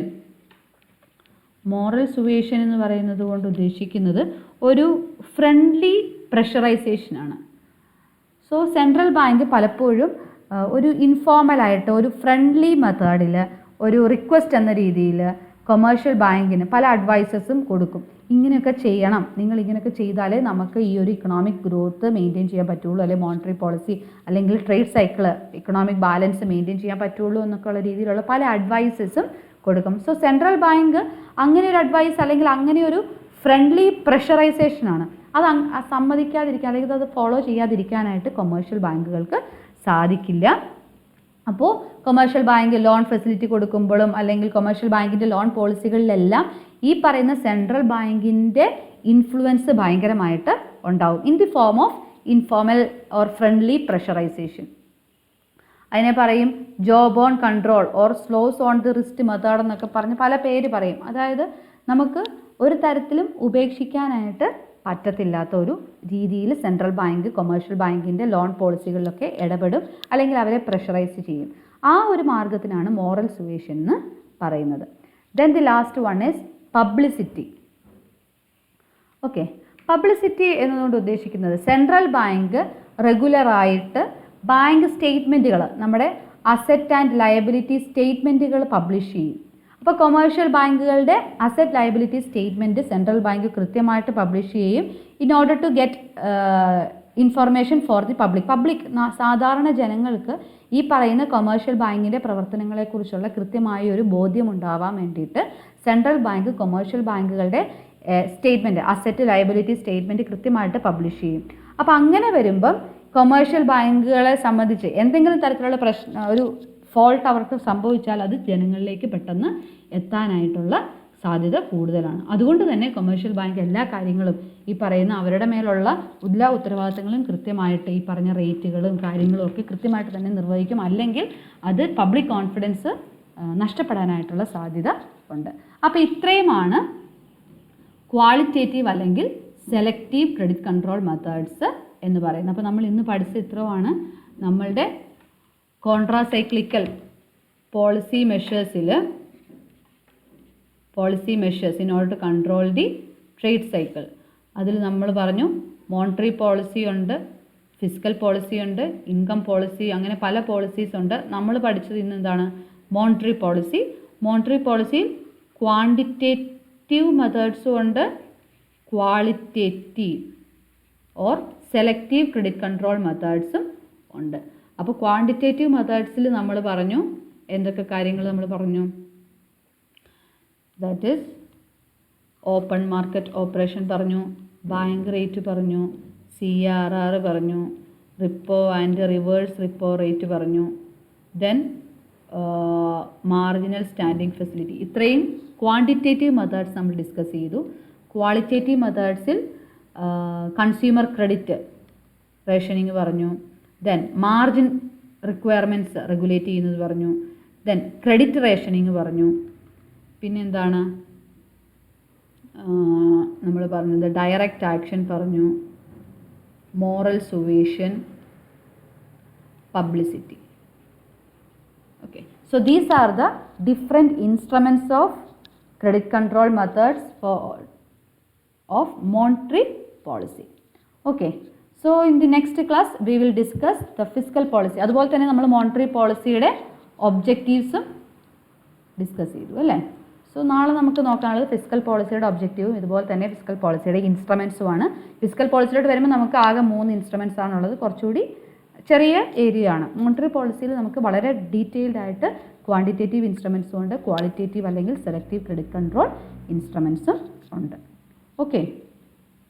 Speaker 1: Moral suasion എന്ന് പറയുന്നത് കൊണ്ട് ഉദ്ദേശിക്കുന്നത് ഒരു ഫ്രണ്ട്ലി പ്രഷറൈസേഷനാണ്. സോ സെൻട്രൽ ബാങ്ക് പലപ്പോഴും ഒരു ഇൻഫോർമലായിട്ട് ഒരു ഫ്രണ്ട്ലി മെത്തേഡിൽ ഒരു റിക്വസ്റ്റ് എന്ന രീതിയിൽ കൊമേഴ്ഷ്യൽ ബാങ്കിന് പല അഡ്വൈസസും കൊടുക്കും. ഇങ്ങനെയൊക്കെ ചെയ്യണം, നിങ്ങൾ ഇങ്ങനെയൊക്കെ ചെയ്താലേ നമുക്ക് ഈ ഒരു ഇക്കണോമിക് ഗ്രോത്ത് മെയിൻറ്റെയിൻ ചെയ്യാൻ പറ്റുള്ളൂ, അല്ലെങ്കിൽ മോണിറ്ററി പോളിസി അല്ലെങ്കിൽ trade cycle economic balance maintain ചെയ്യാൻ പറ്റുള്ളൂ എന്നൊക്കെയുള്ള രീതിയിലുള്ള പല അഡ്വൈസസും കൊടുക്കും. സോ സെൻട്രൽ ബാങ്ക് അങ്ങനെ ഒരു അഡ്വൈസ് അല്ലെങ്കിൽ അങ്ങനെ ഒരു ഫ്രണ്ട്ലി പ്രഷറൈസേഷനാണ് അത് സമ്മതിക്കാതിരിക്കാൻ അല്ലെങ്കിൽ അത് ഫോളോ ചെയ്യാതിരിക്കാനായിട്ട് കൊമേഴ്ഷ്യൽ ബാങ്കുകൾക്ക് സാധിക്കില്ല. അപ്പോൾ കൊമേഴ്ഷ്യൽ ബാങ്ക് ലോൺ ഫെസിലിറ്റി കൊടുക്കുമ്പോഴും അല്ലെങ്കിൽ കൊമേഴ്ഷ്യൽ ബാങ്കിൻ്റെ ലോൺ പോളിസികളിലെല്ലാം ഈ പറയുന്ന സെൻട്രൽ ബാങ്കിൻ്റെ ഇൻഫ്ലുവൻസ് ഭയങ്കരമായിട്ട് ഉണ്ടാവും in the form of informal or friendly pressurisation. അതിനെ പറയും job on control or slaps on the wrist method എന്നൊക്കെ പറഞ്ഞ് പല പേര് പറയും. അതായത് നമുക്ക് ഒരു തരത്തിലും ഉപേക്ഷിക്കാനായിട്ട് പറ്റത്തില്ലാത്ത ഒരു രീതിയിൽ സെൻട്രൽ ബാങ്ക് കൊമേഴ്ഷ്യൽ ബാങ്കിൻ്റെ ലോൺ പോളിസികളിലൊക്കെ ഇടപെടും അല്ലെങ്കിൽ അവരെ പ്രഷറൈസ് ചെയ്യും. ആ ഒരു മാർഗത്തിനാണ് മോറൽ സുവേഷൻ എന്ന് പറയുന്നത്. Then the last one is publicity. Okay, publicity എന്നതുകൊണ്ട് ഉദ്ദേശിക്കുന്നത് സെൻട്രൽ ബാങ്ക് റെഗുലറായിട്ട് ബാങ്ക് സ്റ്റേറ്റ്മെൻറ്റുകൾ നമ്മുടെ അസറ്റ് ആൻഡ് ലയബിലിറ്റി സ്റ്റേറ്റ്മെൻറ്റുകൾ പബ്ലിഷ് ചെയ്യും. അപ്പോൾ കൊമേഴ്ഷ്യൽ ബാങ്കുകളുടെ asset liability statement central bank കൃത്യമായിട്ട് പബ്ലിഷ് ചെയ്യും in order to get information for the public സാധാരണ ജനങ്ങൾക്ക് ഈ പറയുന്ന കൊമേഴ്ഷ്യൽ ബാങ്കിൻ്റെ പ്രവർത്തനങ്ങളെക്കുറിച്ചുള്ള കൃത്യമായ ഒരു ബോധ്യമുണ്ടാവാൻ വേണ്ടിയിട്ട് സെൻട്രൽ ബാങ്ക് കൊമേഴ്ഷ്യൽ ബാങ്കുകളുടെ സ്റ്റേറ്റ്മെൻറ്റ് അസറ്റ് ലയബിലിറ്റി സ്റ്റേറ്റ്മെൻറ്റ് കൃത്യമായിട്ട് പബ്ലിഷ് ചെയ്യും. അപ്പോൾ അങ്ങനെ വരുമ്പം കൊമേഴ്ഷ്യൽ ബാങ്കുകളെ സംബന്ധിച്ച് എന്തെങ്കിലും തരത്തിലുള്ള ഒരു ഫോൾട്ട് അവർക്ക് സംഭവിച്ചാൽ അത് ജനങ്ങളിലേക്ക് പെട്ടെന്ന് എത്താനായിട്ടുള്ള സാധ്യത കൂടുതലാണ്. അതുകൊണ്ട് തന്നെ കൊമേഴ്ഷ്യൽ ബാങ്ക് എല്ലാ കാര്യങ്ങളും ഈ പറയുന്ന അവരുടെ മേലുള്ള എല്ലാ ഉത്തരവാദിത്തങ്ങളും കൃത്യമായിട്ട് ഈ പറഞ്ഞ റേറ്റുകളും കാര്യങ്ങളും ഒക്കെ കൃത്യമായിട്ട് തന്നെ നിർവഹിക്കും. അല്ലെങ്കിൽ അത് പബ്ലിക് കോൺഫിഡൻസ് നഷ്ടപ്പെടാനായിട്ടുള്ള സാധ്യത ഉണ്ട്. അപ്പോൾ ഇത്രയുമാണ് ക്വാളിറ്റേറ്റീവ് അല്ലെങ്കിൽ സെലക്റ്റീവ് ക്രെഡിറ്റ് കൺട്രോൾ മെത്തേഡ്സ് എന്ന് പറയുന്നത്. അപ്പോൾ നമ്മൾ ഇന്ന് പഠിച്ച ഇത്രയുമാണ് നമ്മളുടെ കോൺട്രാസൈക്ലിക്കൽ policy measures in order to control the trade cycle. അതിൽ നമ്മൾ പറഞ്ഞു മോണിറ്ററി പോളിസി ഉണ്ട്, ഫിസിക്കൽ പോളിസി ഉണ്ട്, ഇൻകം പോളിസി, അങ്ങനെ പല പോളിസീസ് ഉണ്ട്. നമ്മൾ പഠിച്ചത് ഇന്ന് എന്താണ് മോണിറ്ററി പോളിസിയിൽ ക്വാണ്ടിറ്റേറ്റീവ് മെത്തേഡ്സും ഉണ്ട്, qualitative or selective credit control മെത്തേഡ്സും ഉണ്ട്. അപ്പോൾ ക്വാണ്ടിറ്റേറ്റീവ് മെത്തേഡ്സിൽ നമ്മൾ പറഞ്ഞു എന്തൊക്കെ കാര്യങ്ങൾ നമ്മൾ പറഞ്ഞു, that is open market operation പറഞ്ഞു, ബാങ്ക് റേറ്റ് പറഞ്ഞു, CRR പറഞ്ഞു, repo and reverse repo rate പറഞ്ഞു, ദെൻ മാർജിനൽ സ്റ്റാൻഡിംഗ് ഫെസിലിറ്റി. ഇത്രയും ക്വാണ്ടിറ്റേറ്റീവ് മെത്തേഡ്സ് നമ്മൾ ഡിസ്കസ് ചെയ്തു. ക്വാളിറ്റേറ്റീവ് മെത്തേഡ്സിൽ കൺസ്യൂമർ ക്രെഡിറ്റ് റേഷനിങ് പറഞ്ഞു, ദെൻ മാർജിൻ റിക്വയർമെൻറ്റ്സ് റെഗുലേറ്റ് ചെയ്യുന്നത് പറഞ്ഞു, ദെൻ ക്രെഡിറ്റ് റേഷനിങ് പറഞ്ഞു, പിന്നെ എന്താണ് നമ്മൾ പറഞ്ഞത് ഡയറക്റ്റ് ആക്ഷൻ പറഞ്ഞു, moral suasion, publicity. Okay, so these are the different instruments of credit control methods of monetary policy. Okay, so in the next class we will discuss the fiscal policy. അതുപോലെ തന്നെ നമ്മൾ monetary policyയുടെ ഒബ്ജക്റ്റീവ്സും ഡിസ്കസ് ചെയ്തു അല്ലേ. സോ നാളെ നമുക്ക് നോക്കാനുള്ളത് ഫിസിക്കൽ പോളിസിയുടെ ഒബ്ജക്റ്റീവും ഇതുപോലെ തന്നെ ഫിസിക്കൽ പോളിസിയുടെ ഇൻസ്ട്രുമെൻസുമാണ്. ഫിസിക്കൽ പോളിസിയിലോട്ട് വരുമ്പോൾ നമുക്ക് ആകെ 3 ഇൻസ്ട്രുമെൻറ്റ്സ് ആണുള്ളത്. കുറച്ചുകൂടി ചെറിയ ഏരിയ ആണ്. മോണിറ്ററി പോളിസിയിൽ നമുക്ക് വളരെ ഡീറ്റെയിൽഡ് ആയിട്ട് ക്വാണ്ടിറ്റേറ്റീവ് ഇൻസ്ട്രുമെൻസും ഉണ്ട്, ക്വാളിറ്റേറ്റീവ് അല്ലെങ്കിൽ സെലക്റ്റീവ് ക്രെഡിറ്റ് കൺട്രോൾ ഇൻസ്ട്രുമെൻസും ഉണ്ട്. ഓക്കെ.